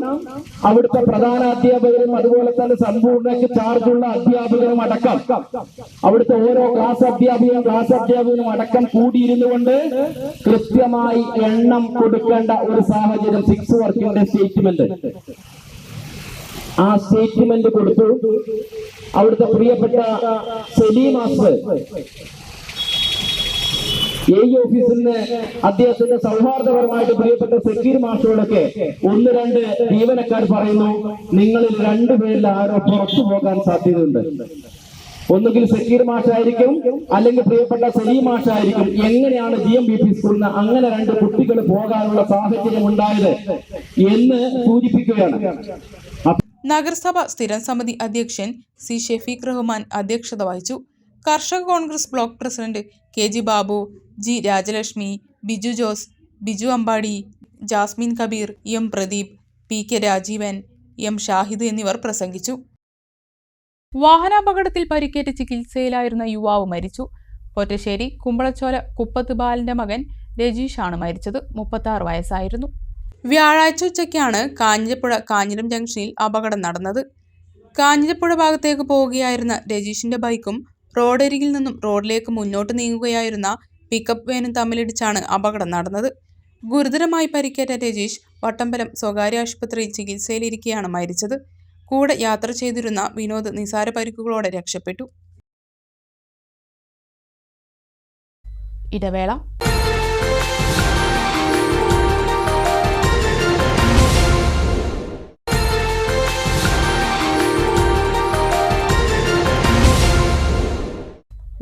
അവിടുത്തെ പ്രധാന അധ്യാപകരും അതുപോലെ തന്നെ സമ്പൂർണ്ണയ്ക്ക് ചാർജുള്ള അധ്യാപകരും അടക്കം അവിടുത്തെ ഓരോ ക്ലാസ് അധ്യാപകനും അടക്കം കൂടിയിരുന്നു കൊണ്ട് കൃത്യമായി എണ്ണം കൊടുക്കേണ്ട ഒരു സാഹചര്യം 6 വർക്കിന്റെ സ്റ്റേറ്റ്മെന്റ്. ആ സ്റ്റേറ്റ്മെന്റ് കൊടുത്തു. അവിടുത്തെ പ്രിയപ്പെട്ട സലീം മാസ്റ്റർ AE ഓഫീസിന് അദ്ദേഹത്തിന്റെ സൗഹാർദ്ദപരമായിട്ട് പ്രിയപ്പെട്ട സക്കീർ മാഷോടൊക്കെ 1-2 ജീവനക്കാർ പറയുന്നു, നിങ്ങളിൽ 2 പേരിൽ ആരോ പുറത്തു പോകാൻ സാധ്യതയുണ്ട്. ഒന്നുകിൽ സക്കീർ മാഷായിരിക്കും, അല്ലെങ്കിൽ പ്രിയപ്പെട്ട സലീം മാഷായിരിക്കും. എങ്ങനെയാണ് GMBP സ്കൂളിൽ നിന്ന് അങ്ങനെ 2 കുട്ടികൾ പോകാനുള്ള സാഹചര്യം ഉണ്ടായത് എന്ന് സൂചിപ്പിക്കുകയാണ്. നഗരസഭ സ്ഥിരം സമിതി അധ്യക്ഷൻ C ഷെഫീഖ് റഹ്മാൻ അധ്യക്ഷത വഹിച്ചു. കർഷക Congress block president KG Babu, G Rajalakshmi, Biju Jose, Biju Ambadi, Jasmin Kabeer, M Pradeep, PK Rajeevan, M Shahid എന്നിവർ പ്രസംഗിച്ചു. വാഹനാപകടത്തിൽ പരിക്കേറ്റ് ചികിത്സയിലായിരുന്ന യുവാവ് മരിച്ചു. പൊറ്റശ്ശേരി കുമ്പളച്ചോല കുപ്പത്ത് ബാലന്റെ മകൻ രജീഷാണ് മരിച്ചത്. 36 വയസ്സായിരുന്നു. വ്യാഴാഴ്ച ഉച്ചയ്ക്കാണ് കാഞ്ഞിരപ്പുഴ കാഞ്ഞിരം ജംഗ്ഷനിൽ അപകടം നടന്നത്. കാഞ്ഞിരപ്പുഴ ഭാഗത്തേക്ക് പോവുകയായിരുന്ന രജീഷിന്റെ ബൈക്കും റോഡരികിൽ നിന്നും റോഡിലേക്ക് മുന്നോട്ട് നീങ്ങുകയായിരുന്ന പിക്കപ്പ് വാനും തമ്മിലിടിച്ചാണ് അപകടം നടന്നത്. ഗുരുതരമായി പരിക്കേറ്റ രജീഷ് വട്ടമ്പലം സ്വകാര്യ ആശുപത്രിയിൽ ചികിത്സയിലിരിക്കെയാണ് മരിച്ചത്. കൂടെ യാത്ര ചെയ്തിരുന്ന വിനോദ് നിസാര പരിക്കുകളോടെ രക്ഷപ്പെട്ടു. ഇടവേള.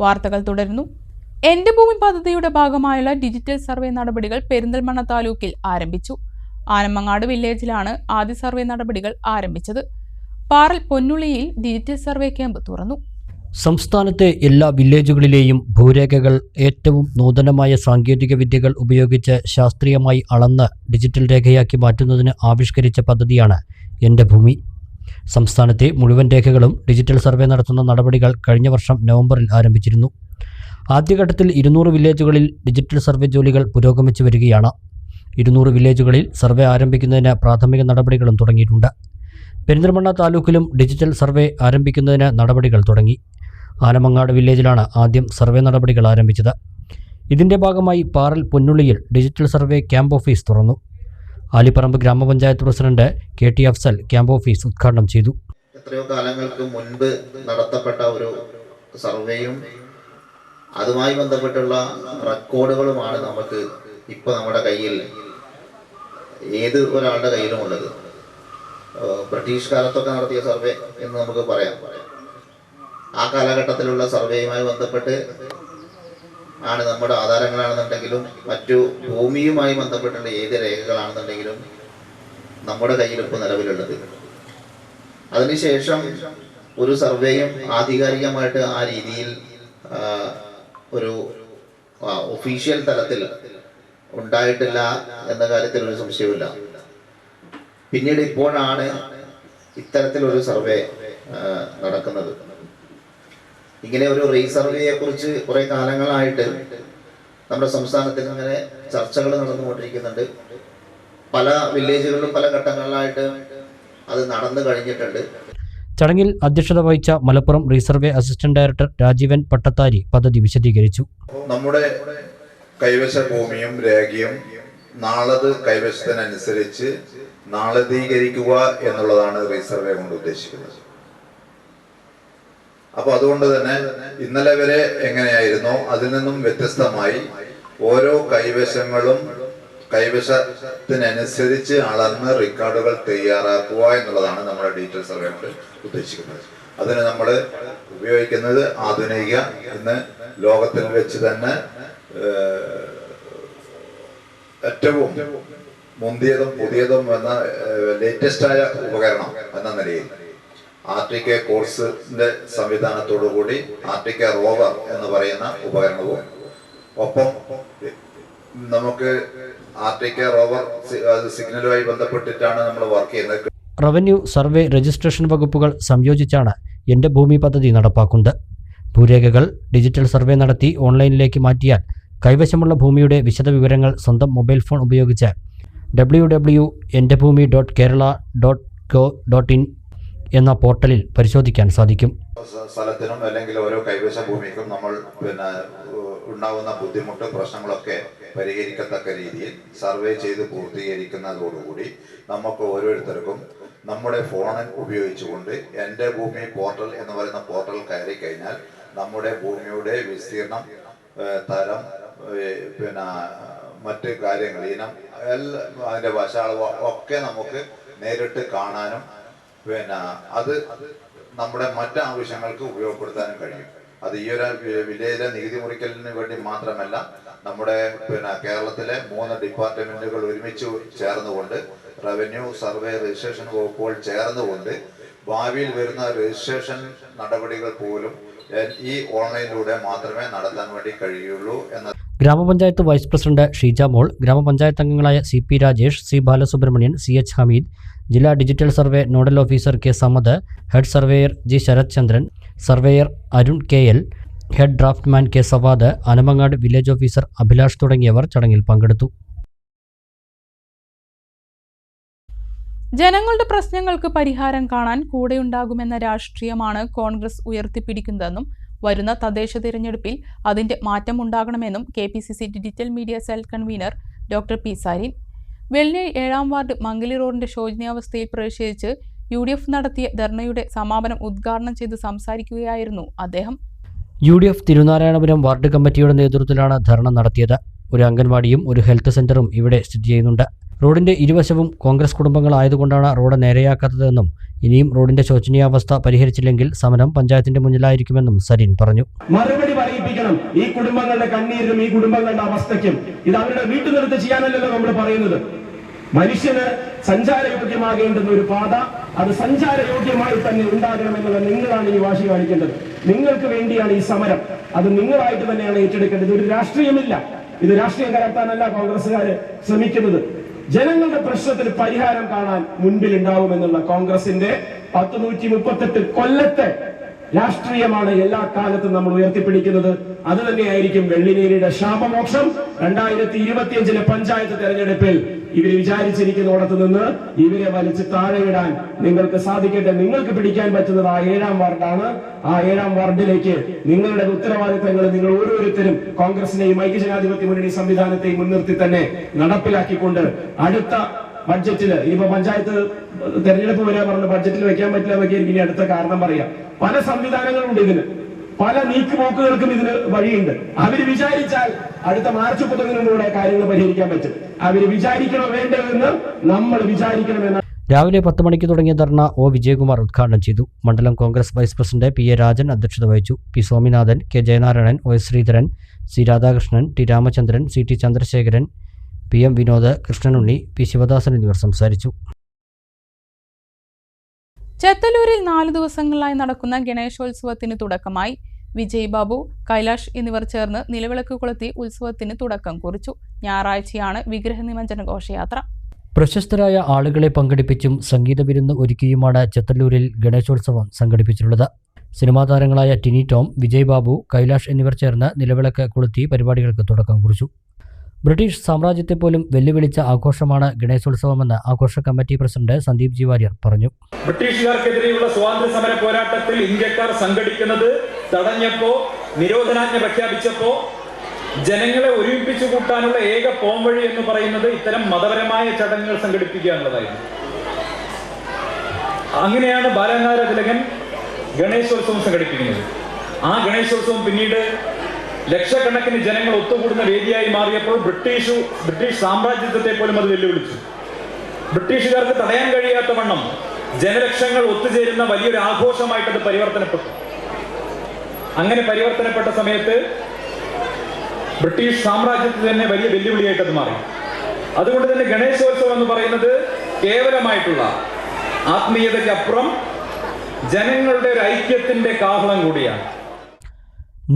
വാർത്തകൾ തുടരുന്നു. എന്റെ ഭൂമി പദ്ധതിയുടെ ഭാഗമായുള്ള ഡിജിറ്റൽ സർവേ നടപടികൾ പെരിന്തൽമണ്ണ താലൂക്കിൽ ആരംഭിച്ചു. ആനമങ്ങാട് വില്ലേജിലാണ് ആദ്യ സർവേ നടപടികൾ ആരംഭിച്ചത്. പാറൽ പൊന്നുള്ളിയിൽ ഡിജിറ്റൽ സർവേ ക്യാമ്പ് തുറന്നു. സംസ്ഥാനത്തെ എല്ലാ വില്ലേജുകളിലെയും ഭൂരേഖകൾ ഏറ്റവും നൂതനമായ സാങ്കേതിക വിദ്യകൾ ഉപയോഗിച്ച് ശാസ്ത്രീയമായി അളന്ന് ഡിജിറ്റൽ രേഖയാക്കി മാറ്റുന്നതിന് ആവിഷ്കരിച്ച പദ്ധതിയാണ് എൻ്റെ ഭൂമി. സംസ്ഥാനത്തെ മുഴുവൻ രേഖകളും ഡിജിറ്റൽ സർവേ നടത്തുന്ന നടപടികൾ കഴിഞ്ഞ വർഷം നവംബറിൽ ആരംഭിച്ചിരുന്നു. ആദ്യഘട്ടത്തിൽ 200 വില്ലേജുകളിൽ ഡിജിറ്റൽ സർവേ ജോലികൾ പുരോഗമിച്ചു വരികയാണ്. 200 വില്ലേജുകളിൽ സർവേ ആരംഭിക്കുന്നതിന് പ്രാഥമിക നടപടികളും തുടങ്ങിയിട്ടുണ്ട്. പെരിന്തൽമണ്ണ താലൂക്കിലും ഡിജിറ്റൽ സർവേ ആരംഭിക്കുന്നതിന് നടപടികൾ തുടങ്ങി. ആനമങ്ങാട് വില്ലേജിലാണ് ആദ്യം സർവേ നടപടികൾ ആരംഭിച്ചത്. ഇതിൻ്റെ ഭാഗമായി പാറൽ പൊന്നുള്ളിയിൽ ഡിജിറ്റൽ സർവേ ക്യാമ്പ് ഓഫീസ് തുറന്നു. Alipparamba grama panchayat president KT Afzal camp office ഉദ്ഘാടനം ചെയ്തു. എത്രയോ കാലങ്ങൾക്ക് മുൻപ് നടത്തപ്പെട്ട ഒരു സർവേയും അതുമായി ബന്ധപ്പെട്ടുള്ള റെക്കോർഡുകളുമാണ് നമുക്ക് ഇപ്പോൾ നമ്മുടെ കയ്യിൽ, ഏത് ഒരാളുടെ കയ്യിലും ഉള്ളത്. ബ്രിട്ടീഷ് കാലത്തൊക്കെ നടത്തിയ സർവേ എന്ന് നമുക്ക് പറയാം. ആ കാലഘട്ടത്തിലുള്ള സർവേയുമായി ബന്ധപ്പെട്ട് ആണ് നമ്മുടെ ആധാരങ്ങളാണെന്നുണ്ടെങ്കിലും മറ്റു ഭൂമിയുമായി ബന്ധപ്പെട്ടുള്ള ഏത് രേഖകളാണെന്നുണ്ടെങ്കിലും നമ്മുടെ കയ്യിൽ ഇപ്പോൾ നിലവിലുള്ളത്. അതിനുശേഷം ഒരു സർവേയും ആധികാരികമായിട്ട് ആ രീതിയിൽ ഒരു ഒഫീഷ്യൽ തലത്തിൽ ഉണ്ടായിട്ടില്ല എന്ന കാര്യത്തിൽ ഒരു സംശയമില്ല. പിന്നീട് ഇപ്പോഴാണ് ഇത്തരത്തിലൊരു സർവേ നടക്കുന്നത്. ഇങ്ങനെ ഒരു റീസർവേയെ കുറിച്ച് കുറെ കാലങ്ങളായിട്ട് നമ്മുടെ സംസ്ഥാനത്തിൽ ഇങ്ങനെ ചർച്ചകൾ നടന്നുകൊണ്ടിരിക്കുന്നുണ്ട്. പല വില്ലേജുകളിലും പല ഘട്ടങ്ങളിലായിട്ട് അത് നടന്നു കഴിഞ്ഞിട്ടുണ്ട്. ചടങ്ങിൽ അധ്യക്ഷത വഹിച്ച Malappuram resurvey assistant director Rajeevan Pattathari പദ്ധതി വിശദീകരിച്ചു. നമ്മുടെ കൈവശ ഭൂമിയും രേഖയും നാളത് കൈവശത്തിനനുസരിച്ച് നാളതീകരിക്കുക എന്നുള്ളതാണ് റീസർവേ കൊണ്ട് ഉദ്ദേശിക്കുന്നത്. അപ്പൊ അതുകൊണ്ട് തന്നെ ഇന്നലെ വരെ എങ്ങനെയായിരുന്നോ അതിൽ നിന്നും വ്യത്യസ്തമായി ഓരോ കൈവശങ്ങളും കൈവശത്തിനനുസരിച്ച് അളന്ന് റെക്കോർഡുകൾ തയ്യാറാക്കുക എന്നുള്ളതാണ് നമ്മുടെ ഡീറ്റെയിൽ സർവേ കൊണ്ട് ഉദ്ദേശിക്കുന്നത്. അതിന് നമ്മൾ ഉപയോഗിക്കുന്നത് ആധുനിക ഇന്ന് ലോകത്തിൽ വെച്ച് തന്നെ ഏറ്റവും മുന്തിയതും പുതിയതും എന്ന ലേറ്റസ്റ്റായ ഉപകരണം എന്ന നിലയിൽ ആർട്ടിക്ക കോഴ്സിന്റെ സംവിധാനത്തോടുകൂടി ആർട്ടിക്ക റോവർ എന്ന് പറയുന്ന ഉപകരണവും ഒപ്പം നമുക്ക് ആർട്ടിക്ക റോവർ സിഗ്നലുമായി ബന്ധപ്പെട്ടിട്ടാണ് നമ്മൾ വർക്ക് ചെയ്യുന്നത്. റവന്യൂ, സർവേ, രജിസ്ട്രേഷൻ വകുപ്പുകൾ സംയോജിച്ചാണ് എൻ്റെ ഭൂമി പദ്ധതി നടപ്പാക്കുന്നത്. ഭൂരേഖകൾ ഡിജിറ്റൽ സർവേ നടത്തി ഓൺലൈനിലേക്ക് മാറ്റിയാൽ കൈവശമുള്ള ഭൂമിയുടെ വിശദവിവരങ്ങൾ സ്വന്തം മൊബൈൽ ഫോൺ ഉപയോഗിച്ച് www.endebhoomi.kerala.go.in എന്ന പോർട്ടലിൽ പരിശോധിക്കാൻ സാധിക്കും. സ്ഥലത്തിനും അല്ലെങ്കിൽ ഓരോ കൈവശ ഭൂമിക്കും നമ്മൾ ഉണ്ടാവുന്ന ബുദ്ധിമുട്ട് പ്രശ്നങ്ങളൊക്കെ പരിഹരിക്കത്തക്ക രീതിയിൽ സർവേ ചെയ്ത് പൂർത്തീകരിക്കുന്നതോടുകൂടി നമുക്ക് ഓരോരുത്തർക്കും നമ്മുടെ ഫോൺ ഉപയോഗിച്ചുകൊണ്ട് എൻ്റെ ഭൂമി പോർട്ടൽ എന്ന് പറയുന്ന പോർട്ടൽ കയറി കഴിഞ്ഞാൽ നമ്മുടെ ഭൂമിയുടെ വിസ്തീർണം, തരം, മറ്റ് കാര്യങ്ങൾ, ഇനം, അതിൻ്റെ വശാളവ് ഒക്കെ നമുക്ക് നേരിട്ട് കാണാനും അത് നമ്മുടെ മറ്റ് ആവശ്യങ്ങൾക്ക് ഉപയോഗപ്പെടുത്താനും കഴിയും. അത് ഈ ഒരു വില്ലേജിലെ നികുതി മുറിക്കലിന് വേണ്ടി മാത്രമല്ല, നമ്മുടെ കേരളത്തിലെ 3 ഡിപ്പാർട്ട്മെന്റുകൾ ഒരുമിച്ച് ചേർന്നുകൊണ്ട് റവന്യൂ, സർവേ, രജിസ്ട്രേഷൻ വകുപ്പുകൾ ചേർന്നുകൊണ്ട് ഭാവിയിൽ വരുന്ന രജിസ്ട്രേഷൻ നടപടികൾ പോലും ഈ ഓൺലൈനിലൂടെ മാത്രമേ നടത്താൻ വേണ്ടി കഴിയുള്ളൂ എന്ന ഗ്രാമപഞ്ചായത്ത് വൈസ് പ്രസിഡന്റ് ഷീജ മോൾ, ഗ്രാമപഞ്ചായത്ത് അംഗങ്ങളായ CP Rajesh, C Balasubramanian, CH Hameed, ജില്ലാ digital survey nodal officer K Samad, head surveyor G Sarath Chandran, surveyor Arun KL, head draftsman K Savad, Anamangad village officer Abhilash തുടങ്ങിയവർ ചടങ്ങിൽ പങ്കെടുത്തു. ജനങ്ങളുടെ പ്രശ്നങ്ങൾക്ക് പരിഹാരം കാണാൻ കൂടെയുണ്ടാകുമെന്ന രാഷ്ട്രീയമാണ് കോൺഗ്രസ് ഉയർത്തിപ്പിടിക്കുന്നതെന്നും വരുന്ന തദ്ദേശ തിരഞ്ഞെടുപ്പിൽ അതിന്റെ മാറ്റമുണ്ടാകണമെന്നും KPCC digital media cell convener doctor P Sarin. വെള്ളിയാഴ്ച 7-ാം വാർഡ് മംഗലി റോഡിന്റെ ശോചനീയാവസ്ഥയിൽ പ്രതിഷേധിച്ച് UDF നടത്തിയ ധർണയുടെ സമാപനം ഉദ്ഘാടനം ചെയ്ത് സംസാരിക്കുകയായിരുന്നു അദ്ദേഹം. UDF തിരുനാരായണപുരം വാർഡ് കമ്മിറ്റിയുടെ നേതൃത്വത്തിലാണ് ധർണ നടത്തിയത്. ഒരു അംഗൻവാടിയും ഒരു ഹെൽത്ത് സെന്ററും ഇവിടെ സ്ഥിതി ചെയ്യുന്നുണ്ട്. റോഡിന്റെ ഇരുവശവും കോൺഗ്രസ് കുടുംബങ്ങളായതുകൊണ്ടാണ് റോഡ് നേരെയാക്കാത്തതെന്നും ഇനിയും റോഡിന്റെ ശോചനീയാവസ്ഥ പരിഹരിച്ചില്ലെങ്കിൽ സമരം പഞ്ചായത്തിന്റെ മുന്നിലായിരിക്കുമെന്നും സരിൻ പറഞ്ഞു. മറുപടി പറയിപ്പിക്കണം ഈ കുടുംബങ്ങളുടെ കണ്ണീരിനും ഈ കുടുംബങ്ങളുടെ അവസ്ഥയ്ക്കും. ഇത് അവരുടെ വീട്ടു നിർത്തി ചെയ്യാനല്ലല്ലോ നമ്മൾ പറയുന്നത്. മനുഷ്യന് സഞ്ചാരയോഗ്യമാകേണ്ടുന്ന ഒരു പാത അത് സഞ്ചാരയോഗ്യമായി തന്നെ ഉണ്ടാകണമെന്നുള്ള നിങ്ങളാണ് ഈ വാശി കാണിക്കേണ്ടത്. നിങ്ങൾക്ക് വേണ്ടിയാണ് ഈ സമരം. അത് നിങ്ങളായിട്ട് തന്നെയാണ് ഏറ്റെടുക്കേണ്ടത്. ഒരു രാഷ്ട്രീയമില്ല. ഇത് രാഷ്ട്രീയം കലർത്താനല്ല കോൺഗ്രസ്സുകാര് ശ്രമിക്കുന്നത്. ജനങ്ങളുടെ പ്രശ്നത്തിന് പരിഹാരം കാണാൻ മുൻപിൽ ഉണ്ടാവുമെന്നുള്ള കോൺഗ്രസിന്റെ 138 കൊല്ലത്തെ രാഷ്ട്രീയമാണ് എല്ലാ കാലത്തും നമ്മൾ ഉയർത്തിപ്പിടിക്കുന്നത്. അത് തന്നെയായിരിക്കും വെള്ളിനേരിയുടെ ശാപമോക്ഷം. 2025 പഞ്ചായത്ത് തെരഞ്ഞെടുപ്പിൽ ഇവർ വിചാരിച്ചിരിക്കുന്നിടത്ത് നിന്ന് ഇവരെ വലിച്ച് താഴെയിടാൻ നിങ്ങൾക്ക് സാധിക്കട്ടെ. നിങ്ങൾക്ക് പിടിക്കാൻ പറ്റുന്നത് ആ 7-ാം വാർഡാണ്. ആ 7-ാം വാർഡിലേക്ക് നിങ്ങളുടെ ഉത്തരവാദിത്തങ്ങൾ നിങ്ങൾ ഓരോരുത്തരും കോൺഗ്രസിനെയും ഐക്യജനാധിപത്യ മുന്നണി സംവിധാനത്തെയും മുൻനിർത്തി തന്നെ നടപ്പിലാക്കിക്കൊണ്ട് അടുത്ത ബഡ്ജറ്റില് ഇനിയിപ്പോ പഞ്ചായത്ത് തെരഞ്ഞെടുപ്പ് വരെ പറഞ്ഞ് ബഡ്ജറ്റിൽ വെക്കാൻ പറ്റില്ല എന്നൊക്കെ ഇനി അടുത്ത കാരണം പറയാം. പല സംവിധാനങ്ങളുണ്ട് ഇതിന്, പല നീക്കുപോക്കുകൾക്കും ഇതിന് വഴിയുണ്ട്. അവര് വിചാരിച്ചാൽ അടുത്ത മാർച്ച് 31 കാര്യങ്ങൾ പരിഹരിക്കാൻ പറ്റും. അവര് വിചാരിക്കണോ വേണ്ടതെന്ന് നമ്മൾ വിചാരിക്കണമെന്ന്. രാവിലെ 10 മണിക്ക് തുടങ്ങിയ ധർണ O വിജയകുമാർ ഉദ്ഘാടനം ചെയ്തു. മണ്ഡലം Congress vice president PA Rajan അധ്യക്ഷത വഹിച്ചു. P Swaminathan, K Jayanarayanan, OS Sreedharan, C Radhakrishnan, T Ramachandran, CT Chandrasekharan, PM Vinod, Krishnanunni, P Sivadasan എന്നിവർ സംസാരിച്ചു. ചെത്തല്ലൂരിൽ 4 ദിവസങ്ങളിലായി നടക്കുന്ന ഗണേശോത്സവത്തിന് തുടക്കമായി. വിജയ് ബാബു, കൈലാഷ് എന്നിവർ ചേർന്ന് നിലവിളക്ക് കൊളുത്തി ഉത്സവത്തിന് തുടക്കം കുറിച്ചു. ഞായറാഴ്ചയാണ് വിഗ്രഹ നിമജ്ജന ഘോഷയാത്ര. പ്രശസ്തരായ ആളുകളെ പങ്കെടുപ്പിച്ചും സംഗീത വിരുന്ന് ഒരുക്കിയുമാണ് ചെത്തല്ലൂരിൽ ഗണേശോത്സവം സംഘടിപ്പിച്ചിട്ടുള്ളത്. സിനിമാ താരങ്ങളായ ടിനി ടോം, വിജയ് ബാബു, കൈലാഷ് എന്നിവർ ചേർന്ന് നിലവിളക്ക് കൊളുത്തി പരിപാടികൾക്ക് തുടക്കം കുറിച്ചു. ബ്രിട്ടീഷ് സാമ്രാജ്യത്തെ പോലും വെല്ലുവിളിച്ച ആഘോഷമാണ് ഗണേശോത്സവമെന്ന് ആഘോഷ committee president Sandeep G Warrier പറഞ്ഞു. ബ്രിട്ടീഷുകാർക്കെതിരെയുള്ള സ്വാതന്ത്ര്യ സമര പോരാട്ടത്തിൽ ഇന്ത്യക്കാർ സംഘടിക്കുന്നത് തടഞ്ഞപ്പോ, നിരോധനാജ്ഞ പ്രഖ്യാപിച്ചപ്പോ ജനങ്ങളെ ഒരുമിപ്പിച്ചു കൂട്ടാനുള്ള ഏക പോംവഴി എന്ന് പറയുന്നത് ഇത്തരം മതപരമായ ചടങ്ങുകൾ സംഘടിപ്പിക്കുക എന്നുള്ളതായിരുന്നു. അങ്ങനെയാണ് ബാലഗംഗാധര തിലകൻ ഗണേശോത്സവം സംഘടിപ്പിക്കുന്നത്. ആ ഗണേശോത്സവം പിന്നീട് ലക്ഷക്കണക്കിന് ജനങ്ങൾ ഒത്തുകൂടുന്ന വേദിയായി മാറിയപ്പോൾ ബ്രിട്ടീഷ് സാമ്രാജ്യത്വത്തെ പോലും അത് വെല്ലുവിളിച്ചു. ബ്രിട്ടീഷുകാർക്ക് തടയാൻ കഴിയാത്ത വണ്ണം ജനലക്ഷങ്ങൾ ഒത്തുചേരുന്ന വലിയൊരു ആഘോഷമായിട്ട് അത് പരിവർത്തനപ്പെട്ടു. അങ്ങനെ പരിവർത്തനപ്പെട്ട സമയത്ത് ബ്രിട്ടീഷ് സാമ്രാജ്യത്തിന് തന്നെ വലിയ വെല്ലുവിളിയായിട്ട് അത് മാറി. അതുകൊണ്ട് തന്നെ ഗണേശോത്സവം എന്ന് പറയുന്നത് കേവലമായിട്ടുള്ള ആത്മീയതയ്ക്കപ്പുറം ജനങ്ങളുടെ ഒരു ഐക്യത്തിന്റെ കാഹളം കൂടിയാണ്.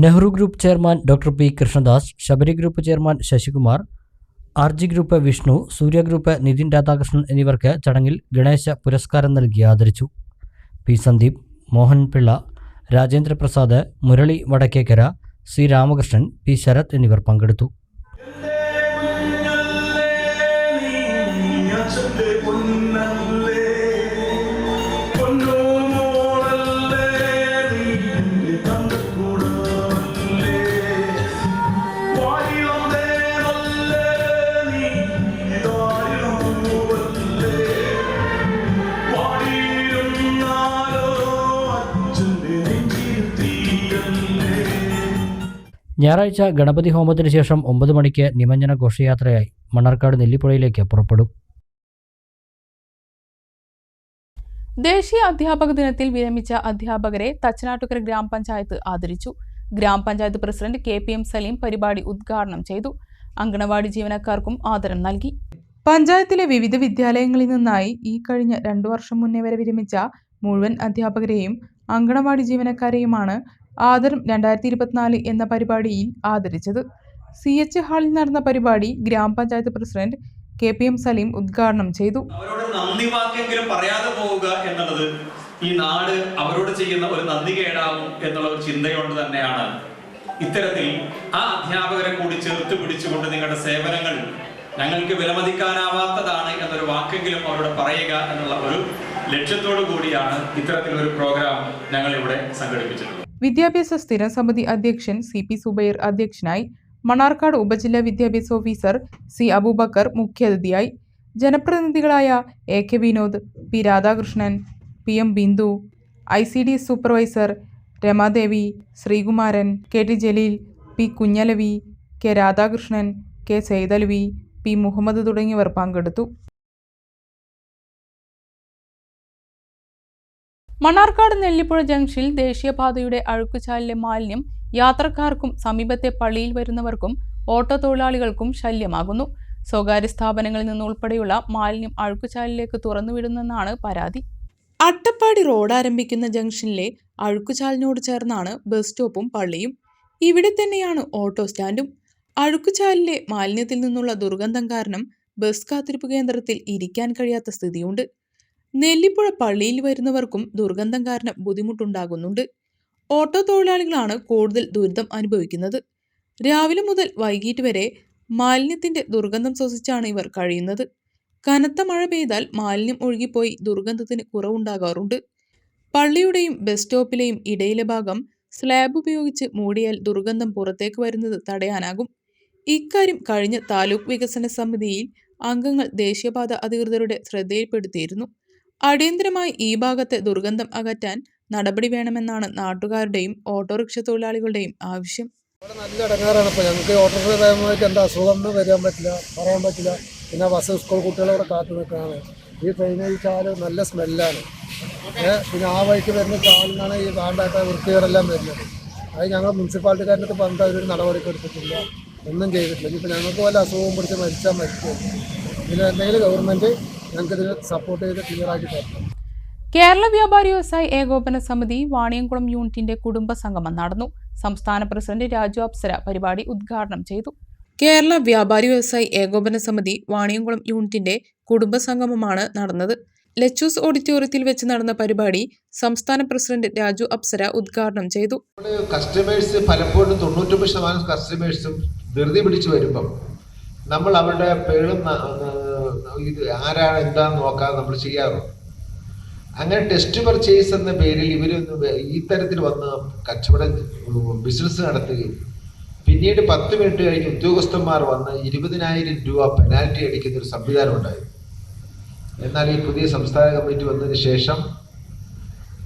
Nehru group chairman doctor P Krishnadas, Sabari group chairman Sasikumar, RG group Vishnu, Surya group Nithin Radhakrishnan എന്നിവർക്ക് ചടങ്ങിൽ ഗണേശ പുരസ്കാരം നൽകി ആദരിച്ചു. P Sandeep, Mohan Pillai, Rajendra Prasad, Murali Vadakkekara, C Ramakrishnan, P Sarath എന്നിവർ പങ്കെടുത്തു. ഞായറാഴ്ച ഗണപതി ഹോമത്തിന് ശേഷം 9 മണിക്ക് നിമജ്ജന ഘോഷയാത്രയായി മണ്ണാർക്കാട് നെല്ലിപ്പുഴയിലേക്ക് പുറപ്പെടും. ദേശീയ അധ്യാപക ദിനത്തിൽ വിരമിച്ച അധ്യാപകരെ തച്ചനാട്ടുകര ഗ്രാമപഞ്ചായത്ത് ആദരിച്ചു. ഗ്രാമപഞ്ചായത്ത് പ്രസിഡന്റ് KPM സലീം പരിപാടി ഉദ്ഘാടനം ചെയ്തു. അങ്കണവാടി ജീവനക്കാർക്കും ആദരം നൽകി. പഞ്ചായത്തിലെ വിവിധ വിദ്യാലയങ്ങളിൽ നിന്നായി ഈ കഴിഞ്ഞ 2 വർഷം മുന്നേ വരെ വിരമിച്ച മുഴുവൻ അധ്യാപകരെയും അങ്കണവാടി ജീവനക്കാരെയുമാണ് ആദരം 2024 എന്ന പരിപാടിയിൽ ആദരിച്ചത്. CH ഹാളിൽ നടന്ന പരിപാടി ഗ്രാമപഞ്ചായത്ത് പ്രസിഡന്റ് KPM സലീം ഉദ്ഘാടനം ചെയ്തു. അവരോട് നന്ദി വാക്കെങ്കിലും പറയാതെ പോവുക എന്നുള്ളത് ഈ നാട് അവരോട് ചെയ്യുന്ന ഒരു നന്ദി കേടാവും എന്നുള്ള ഒരു ചിന്തയോണ്ട് തന്നെയാണ് ഇത്തരത്തിൽ ആ അധ്യാപകരെ കൂടി ചേർത്ത് പിടിച്ചുകൊണ്ട് നിങ്ങളുടെ സേവനങ്ങൾ ഞങ്ങൾക്ക് വിലമതിക്കാനാവാത്തതാണ് എന്നൊരു വാക്കെങ്കിലും അവരോട് പറയുക എന്നുള്ള ഒരു ലക്ഷ്യത്തോടു കൂടിയാണ് ഇത്തരത്തിലൊരു പ്രോഗ്രാം ഞങ്ങൾ ഇവിടെ സംഘടിപ്പിച്ചിട്ടുള്ളത്. വിദ്യാഭ്യാസ സ്ഥിരം സമിതി അധ്യക്ഷൻ CP സുബൈർ അധ്യക്ഷനായി. മണ്ണാർക്കാട് ഉപജില്ലാ വിദ്യാഭ്യാസ ഓഫീസർ C അബൂബക്കർ മുഖ്യാതിഥിയായി. ജനപ്രതിനിധികളായ AK Vinod, P Radhakrishnan, PM Bindu, ICDS supervisor Ramadevi, Sreekumaran, KT Jaleel, P Kunhalavi, K Radhakrishnan, K Saithalavi, P Muhammad തുടങ്ങിയവർ പങ്കെടുത്തു. മണ്ണാർക്കാട് നെല്ലിപ്പുഴ ജംഗ്ഷനിൽ ദേശീയപാതയുടെ അഴുക്കുചാലിലെ മാലിന്യം യാത്രക്കാർക്കും സമീപത്തെ പള്ളിയിൽ വരുന്നവർക്കും ഓട്ടോ തൊഴിലാളികൾക്കും ശല്യമാകുന്നു. സ്വകാര്യ സ്ഥാപനങ്ങളിൽ നിന്നുൾപ്പെടെയുള്ള മാലിന്യം അഴുക്കുചാലിലേക്ക് തുറന്നുവിടുന്നെന്നാണ് പരാതി. അട്ടപ്പാടി റോഡ് ആരംഭിക്കുന്ന ജംഗ്ഷനിലെ അഴുക്കുചാലിനോട് ചേർന്നാണ് ബസ് സ്റ്റോപ്പും പള്ളിയും. ഇവിടെ തന്നെയാണ് ഓട്ടോ സ്റ്റാൻഡും. അഴുക്കുചാലിലെ മാലിന്യത്തിൽ നിന്നുള്ള ദുർഗന്ധം കാരണം ബസ് കാത്തിരിപ്പ് കേന്ദ്രത്തിൽ ഇരിക്കാൻ കഴിയാത്ത സ്ഥിതിയുണ്ട്. നെല്ലിപ്പുഴ പള്ളിയിൽ വരുന്നവർക്കും ദുർഗന്ധം കാരണം ബുദ്ധിമുട്ടുണ്ടാകുന്നുണ്ട്. ഓട്ടോ തൊഴിലാളികളാണ് കൂടുതൽ ദുരിതം അനുഭവിക്കുന്നത്. രാവിലെ മുതൽ വൈകിട്ട് വരെ മാലിന്യത്തിന്റെ ദുർഗന്ധം ശ്വസിച്ചാണ് ഇവർ കഴിയുന്നത്. കനത്ത മഴ പെയ്താൽ മാലിന്യം ഒഴുകിപ്പോയി ദുർഗന്ധത്തിന് കുറവുണ്ടാകാറുണ്ട്. പള്ളിയുടെയും ബസ് സ്റ്റോപ്പിലെയും ഇടയിലെ ഭാഗം സ്ലാബ് ഉപയോഗിച്ച് മൂടിയാൽ ദുർഗന്ധം പുറത്തേക്ക് വരുന്നത് തടയാനാകും. ഇക്കാര്യം കഴിഞ്ഞ താലൂക്ക് വികസന സമിതിയിൽ അംഗങ്ങൾ ദേശീയപാത അധികൃതരുടെ ശ്രദ്ധയിൽപ്പെടുത്തിയിരുന്നു. അടിയന്തരമായി ഈ ഭാഗത്തെ ദുർഗന്ധം അകറ്റാൻ നടപടി വേണമെന്നാണ് നാട്ടുകാരുടെയും ഓട്ടോറിക്ഷ തൊഴിലാളികളുടെയും ആവശ്യം. നല്ല ഇടങ്ങാറാണ്. ഇപ്പോൾ ഞങ്ങൾക്ക് ഓട്ടോറിക്ഷ ഡ്രൈവർമാർക്ക് എന്താ അസുഖം വരാൻ പറ്റില്ല, പറയാൻ പറ്റില്ല. പിന്നെ ബസ് സ്കൂൾ കുട്ടികളവിടെ കാത്തു നിൽക്കുകയാണ്. ഈ ട്രെയിനിൽ ചാല് നല്ല സ്മെല്ലാണ്. പിന്നെ ആ വഴിക്ക് വരുന്ന ചാലിനാണ് ഈ വേണ്ടാത്ത വൃത്തികേടെല്ലാം വരുന്നത്. അത് ഞങ്ങൾ മുനിസിപ്പാലിറ്റിക്കാരനടുത്ത് പറഞ്ഞിട്ട് അവരൊരു നടപടിക്ക് എടുത്തിട്ടില്ല, ഒന്നും ചെയ്തിട്ടില്ല. ഇനിയിപ്പോൾ ഞങ്ങൾക്ക് വല്ല അസുഖവും പിടിച്ച് മരിക്കും. ഇതിൽ എന്തെങ്കിലും ഗവൺമെൻറ് ഞങ്ങൾക്ക് ഇതിന് സപ്പോർട്ട് ചെയ്ത് ക്ലിയറാക്കി തരണം. കേരള വ്യാപാരി വ്യവസായി ഏകോപന സമിതി വാണിയംകുളം യൂണിറ്റിന്റെ കുടുംബ സംഗമം നടന്നു. സംസ്ഥാന പ്രസിഡന്റ് രാജു അപ്സര പരിപാടി ഉദ്ഘാടനം ചെയ്തു. കേരള വ്യാപാരി വ്യവസായി ഏകോപന സമിതി വാണിയംകുളം യൂണിറ്റിന്റെ കുടുംബ സംഗമമാണ് നടന്നത്. ലച്ചൂസ് ഓഡിറ്റോറിയത്തിൽ വെച്ച് നടന്ന പരിപാടി സംസ്ഥാന പ്രസിഡന്റ് രാജു അപ്സര ഉദ്ഘാടനം ചെയ്തു. കസ്റ്റമേഴ്സ് പലപ്പോഴും 99% കസ്റ്റമേഴ്സും ധൃതി പിടിച്ചു വരുമ്പം നമ്മൾ അവരുടെ പേരും ഇത് ആരാണ് എന്താന്ന് നോക്കാതെ നമ്മൾ ചെയ്യാറുണ്ട്. അങ്ങനെ ടെസ്റ്റ് പർച്ചേസ് എന്ന പേരിൽ ഇവരൊന്ന് ഈ തരത്തിൽ വന്ന് കച്ചവടം ബിസിനസ് നടത്തുകയും പിന്നീട് 10 മിനിറ്റ് കഴിഞ്ഞ് ഉദ്യോഗസ്ഥന്മാർ വന്ന് 20,000 രൂപ പെനാൽറ്റി അടിക്കുന്ന ഒരു സംവിധാനം ഉണ്ടായി. എന്നാൽ ഈ പുതിയ സംസ്ഥാന കമ്മിറ്റി വന്നതിന് ശേഷം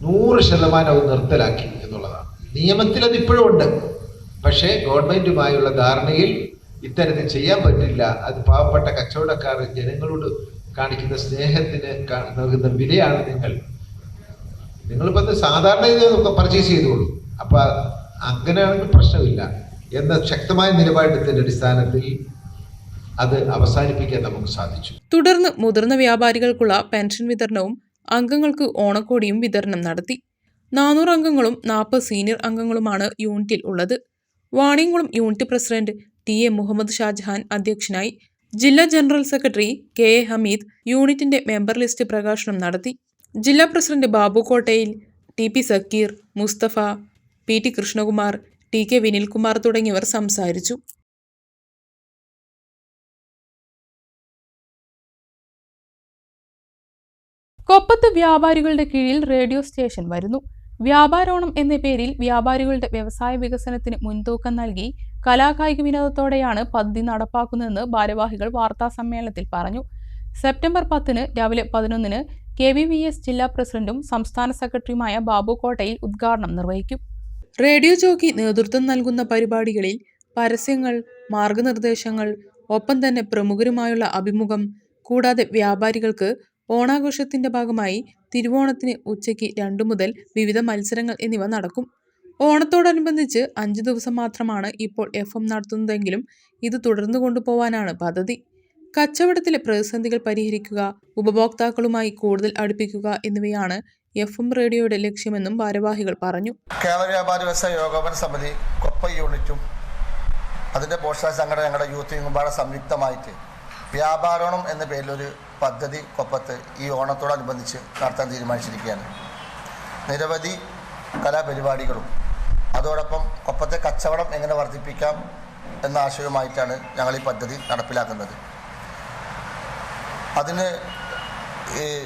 100% അത് നിർത്തലാക്കി എന്നുള്ളതാണ്. നിയമത്തിൽ അത് ഇപ്പോഴും ഉണ്ട്. പക്ഷേ ഗവൺമെന്റുമായുള്ള ധാരണയിൽ ഇത്തരത്തിൽ ചെയ്യാൻ പറ്റില്ല. അത് പാവപ്പെട്ട കച്ചവടക്കാർ ജനങ്ങളോട് കാണിക്കുന്ന സ്നേഹത്തിന് നൽകുന്ന വിലയാണ്. നിങ്ങളിപ്പോൾ സാധാരണ ഇത് പർച്ചേസ് ചെയ്തോളൂ, അപ്പൊ അങ്ങനെയാണെങ്കിൽ പ്രശ്നമില്ല എന്ന ശക്തമായ നിലപാടിന്റെ അടിസ്ഥാനത്തിൽ അത് അവസാനിപ്പിക്കാൻ നമുക്ക് സാധിച്ചു. തുടർന്ന് മുതിർന്ന വ്യാപാരികൾക്കുള്ള പെൻഷൻ വിതരണവും അംഗങ്ങൾക്ക് ഓണക്കോടിയും വിതരണം നടത്തി. 400 അംഗങ്ങളും 40 സീനിയർ അംഗങ്ങളുമാണ് യൂണിറ്റിൽ ഉള്ളത്. Vaniyamkulam unit president TA. Muhammad Shajahan അധ്യക്ഷനായി. ജില്ലാ ജനറൽ സെക്രട്ടറി കെ.എ. ഹമീദ് യൂണിറ്റിന്റെ മെമ്പർ ലിസ്റ്റ് പ്രകാശനം നടത്തി. ജില്ലാ president Babu Kottayil, TP. Sakkeer, Musthafa, PT. Krishnakumar, TK. Vinilkumar തുടങ്ങിയവർ സംസാരിച്ചു. കൊപ്പത്ത് വ്യാപാരികളുടെ കീഴിൽ റേഡിയോ സ്റ്റേഷൻ വരുന്നു. വ്യാപാരോണം എന്ന പേരിൽ വ്യാപാരികളുടെ വ്യവസായ വികസനത്തിന് മുൻതൂക്കം നൽകി കലാകായിക വിനോദത്തോടെയാണ് പദ്ധതി നടപ്പാക്കുന്നതെന്ന് ഭാരവാഹികൾ വാർത്താസമ്മേളനത്തിൽ പറഞ്ഞു. സെപ്റ്റംബർ 10 രാവിലെ 11 KVVS ജില്ലാ പ്രസിഡന്റും സംസ്ഥാന സെക്രട്ടറിയുമായ ബാബു കോട്ടയിൽ ഉദ്ഘാടനം നിർവഹിക്കും. റേഡിയോ ജോക്കി നേതൃത്വം നൽകുന്ന പരിപാടികളിൽ പരസ്യങ്ങൾ, മാർഗനിർദ്ദേശങ്ങൾ, ഒപ്പം തന്നെ പ്രമുഖരുമായുള്ള അഭിമുഖം, കൂടാതെ വ്യാപാരികൾക്ക് ഓണാഘോഷത്തിന്റെ ഭാഗമായി തിരുവോണത്തിന് ഉച്ചയ്ക്ക് 2 മുതൽ വിവിധ മത്സരങ്ങൾ എന്നിവ നടക്കും. ഓണത്തോടനുബന്ധിച്ച് 5 ദിവസം മാത്രമാണ് ഇപ്പോൾ FM നടത്തുന്നതെങ്കിലും ഇത് തുടർന്നു കൊണ്ടുപോവാനാണ് പദ്ധതി. കച്ചവടത്തിലെ പ്രതിസന്ധികൾ പരിഹരിക്കുക, ഉപഭോക്താക്കളുമായി കൂടുതൽ അടുപ്പിക്കുക എന്നിവയാണ് FM റേഡിയോയുടെ ലക്ഷ്യമെന്നും ഭാരവാഹികൾ പറഞ്ഞു. കേരള വ്യാപാരി വ്യവസായ ഏകോപന സമിതി കൊപ്പ യൂണിറ്റും അതിൻ്റെ പോഷക സംഘടന ഞങ്ങളുടെ യൂത്ത് വിംഗും സംയുക്തമായിട്ട് വ്യാപാരോണം എന്ന പേരിലൊരു പദ്ധതി കൊപ്പത്ത് ഈ ഓണത്തോടനുബന്ധിച്ച് നടത്താൻ തീരുമാനിച്ചിരിക്കുകയാണ്. നിരവധി കലാപരിപാടികളും അതോടൊപ്പം കൊപ്പത്തെ കച്ചവടം എങ്ങനെ വർദ്ധിപ്പിക്കാം എന്ന ആശയവുമായിട്ടാണ് ഞങ്ങൾ ഈ പദ്ധതി നടപ്പിലാക്കുന്നത്. അതിന്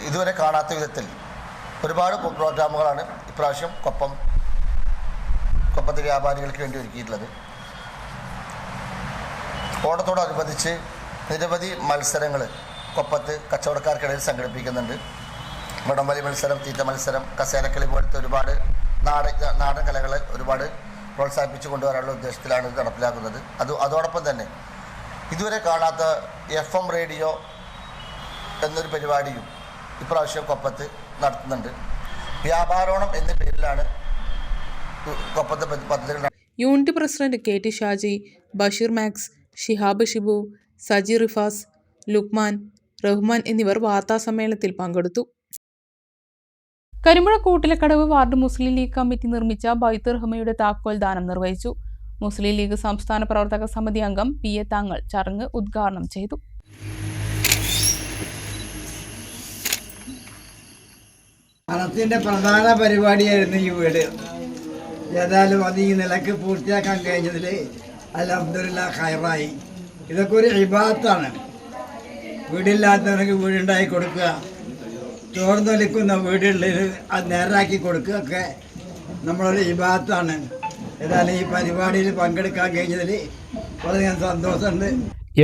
ഇതുവരെ കാണാത്ത വിധത്തിൽ ഒരുപാട് പ്രോഗ്രാമുകളാണ് ഇപ്രാവശ്യം കൊപ്പത്തെ വ്യാപാരികൾക്ക് വേണ്ടി ഒരുക്കിയിട്ടുള്ളത്. ഓണത്തോടനുബന്ധിച്ച് നിരവധി മത്സരങ്ങൾ കൊപ്പത്ത് കച്ചവടക്കാർക്കിടയിൽ സംഘടിപ്പിക്കുന്നുണ്ട്. വടംവലി മത്സരം, തീറ്റ മത്സരം, കസേരക്കളി പോലത്തെ ഒരുപാട് നാടൻ കലകളെ ഒരുപാട് പ്രോത്സാഹിപ്പിച്ചു കൊണ്ടുവരാനുള്ള ഉദ്ദേശത്തിലാണ് ഇത് നടപ്പിലാക്കുന്നത്. അതോടൊപ്പം തന്നെ ഇതുവരെ കാണാത്ത FM റേഡിയോ എന്നൊരു പരിപാടിയും ഇപ്രാവശ്യം കൊപ്പത്ത് നടത്തുന്നുണ്ട്. വ്യാപാരോണം എന്ന പേരിലാണ് കൊപ്പത്തെ പദ്ധതികൾ. Unit president KT Shaji, Basheer Max, Shihab Shibu, Saji Rifas, Luqman, Rahman എന്നിവർ വാർത്താസമ്മേളനത്തിൽ പങ്കെടുത്തു. കരിമ്പുഴ കൂട്ടിലക്കടവ് വാർഡ് മുസ്ലിം ലീഗ് കമ്മിറ്റി നിർമ്മിച്ച ബൈത്തുർ റഹ്മയുടെ താക്കോൽ ദാനം നിർവഹിച്ചു. മുസ്ലിം ലീഗ് സംസ്ഥാന പ്രവർത്തക സമിതി അംഗം PA താങ്കൾ ചടങ്ങ് ഉദ്ഘാടനം ചെയ്തു. മനസ്സിന്റെ പ്രധാന പരിപാടിയായിരുന്നു ഈ വീട്. ഏതായാലും അത് ഈ നിലക്ക് പൂർത്തിയാക്കാൻ കഴിഞ്ഞതിൽ അൽഹംദുലില്ലാഹ് ഖൈറായി. ഇതൊക്കെ ഒരു ഇബാദത്താണ്. വീടില്ലാത്തവർക്ക് വീടുണ്ടാക്കി കൊടുക്കുക, ചോർന്നൊലിക്കുന്ന വീടുകളിൽ അത് നേരാക്കി കൊടുക്കുക ഒക്കെ നമ്മളൊരു ഇബാദത്താണ്. ഏതായാലും ഈ പരിപാടിയിൽ പങ്കെടുക്കാൻ കഴിഞ്ഞതിൽ വളരെയധികം സന്തോഷമുണ്ട്.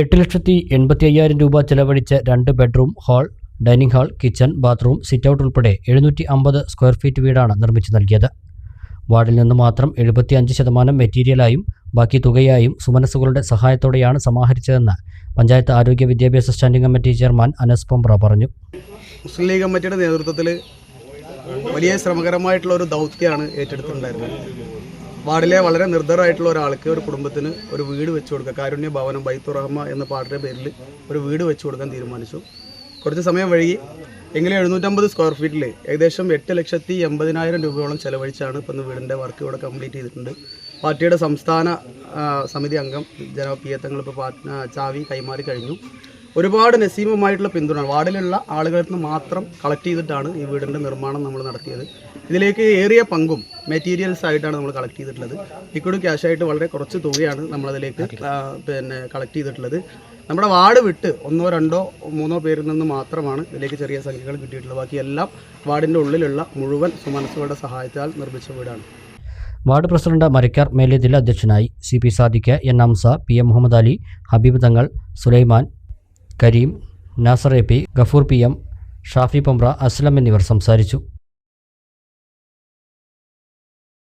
8,85,000 രൂപ ചെലവഴിച്ച് 2 bedroom, hall, dining hall, kitchen, bathroom, sitout ഉൾപ്പെടെ 750 സ്ക്വയർ ഫീറ്റ് വീടാണ് നിർമ്മിച്ചു നൽകിയത്. വാർഡിൽ നിന്ന് മാത്രം 75% മെറ്റീരിയലായും ബാക്കി തുകയായും സുമനസ്സുകളുടെ സഹായത്തോടെയാണ് സമാഹരിച്ചതെന്ന് പഞ്ചായത്ത് ആരോഗ്യ വിദ്യാഭ്യാസ സ്റ്റാൻഡിംഗ് കമ്മിറ്റി ചെയർമാൻ അനസ് പമ്പ്ര പറഞ്ഞു. മുസ്ലിം ലീഗ് കമ്മിറ്റിയുടെ നേതൃത്വത്തിൽ വലിയ ശ്രമകരമായിട്ടുള്ള ഒരു ദൗത്യമാണ് ഏറ്റെടുത്തിട്ടുണ്ടായിരുന്നത്. വാർഡിലെ വളരെ നിർദ്ധരായിട്ടുള്ള ഒരാൾക്ക്, ഒരു കുടുംബത്തിന് ഒരു വീട് വെച്ചു കൊടുക്കുക. കാരുണ്യ ഭവനം ബൈത്തുർ റഹ്മ എന്ന പാർട്ടിയുടെ പേരിൽ ഒരു വീട് വെച്ചു കൊടുക്കാൻ തീരുമാനിച്ചു. കുറച്ച് സമയം വൈകി. എങ്കിലും 750 സ്ക്വയർ ഫീറ്റിൽ ഏകദേശം 8,80,000 രൂപയോളം ചെലവഴിച്ചാണ് ഇപ്പം വീടിൻ്റെ വർക്ക് ഇവിടെ കംപ്ലീറ്റ് ചെയ്തിട്ടുണ്ട്. പാർട്ടിയുടെ സംസ്ഥാന സമിതി അംഗം ജനാബ് പി എ തങ്ങൾ ഇപ്പോൾ ചാവി കൈമാറി കഴിഞ്ഞു. ഒരുപാട് നസീമമായിട്ടുള്ള പിന്തുണ വാർഡിലുള്ള ആളുകളിൽ നിന്ന് മാത്രം കളക്ട് ചെയ്തിട്ടാണ് ഈ വീടിൻ്റെ നിർമ്മാണം നമ്മൾ നടത്തിയത്. ഇതിലേക്ക് ഏറിയ പങ്കും മെറ്റീരിയൽസ് ആയിട്ടാണ് നമ്മൾ കളക്ട് ചെയ്തിട്ടുള്ളത്. ഇക്വിറ്റി ക്യാഷായിട്ട് വളരെ കുറച്ച് തുകയാണ് നമ്മളതിലേക്ക് കളക്ട് ചെയ്തിട്ടുള്ളത്. നമ്മുടെ വാർഡ് വിട്ട് 1, 2, 3 പേരിൽ നിന്ന് മാത്രമാണ് ഇതിലേക്ക് ചെറിയ സംഖ്യകൾ കിട്ടിയിട്ടുള്ളത്. ബാക്കി എല്ലാം വാർഡിൻ്റെ ഉള്ളിലുള്ള മുഴുവൻ സുമനസ്സുകളുടെ സഹായത്താൽ നിർമ്മിച്ച വീടാണ്. വാർഡ് പ്രസിഡന്റ് മരക്കാർ മേലേതിൽ അധ്യക്ഷനായി. CP Sadiq, N Hamza, PM Muhammad Ali, Habib തങ്ങൾ, സുലൈമാൻ, കരീം, നാസർ AP, ഗഫൂർ PM, ഷാഫി പമ്പ്ര, അസ്ലം എന്നിവർ സംസാരിച്ചു.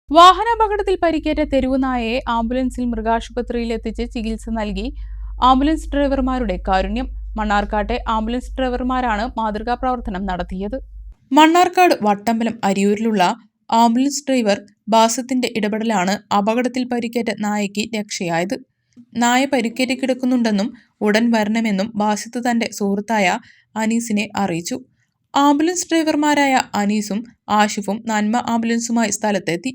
വാഹനാപകടത്തിൽ പരിക്കേറ്റ തെരുവ് നായയെ ആംബുലൻസിൽ മൃഗാശുപത്രിയിൽ എത്തിച്ച് ചികിത്സ നൽകി ആംബുലൻസ് ഡ്രൈവർമാരുടെ കാരുണ്യം. മണ്ണാർക്കാട്ടെ ആംബുലൻസ് ഡ്രൈവർമാരാണ് മാതൃകാ പ്രവർത്തനം നടത്തിയത്. മണ്ണാർക്കാട് വട്ടമ്പലം അരിയൂരിലുള്ള ആംബുലൻസ് ഡ്രൈവർ ബാസത്തിന്റെ ഇടപെടലാണ് അപകടത്തിൽ പരിക്കേറ്റ നായയ്ക്ക് രക്ഷയായത്. നായ പരിക്കേറ്റ് കിടക്കുന്നുണ്ടെന്നും ഉടൻ വരണമെന്നും ബാസിത്ത് തന്റെ സുഹൃത്തായ അനീസിനെ അറിയിച്ചു. ആംബുലൻസ് ഡ്രൈവർമാരായ അനീസും ആഷിഫും നന്മ ആംബുലൻസുമായി സ്ഥലത്തെത്തി.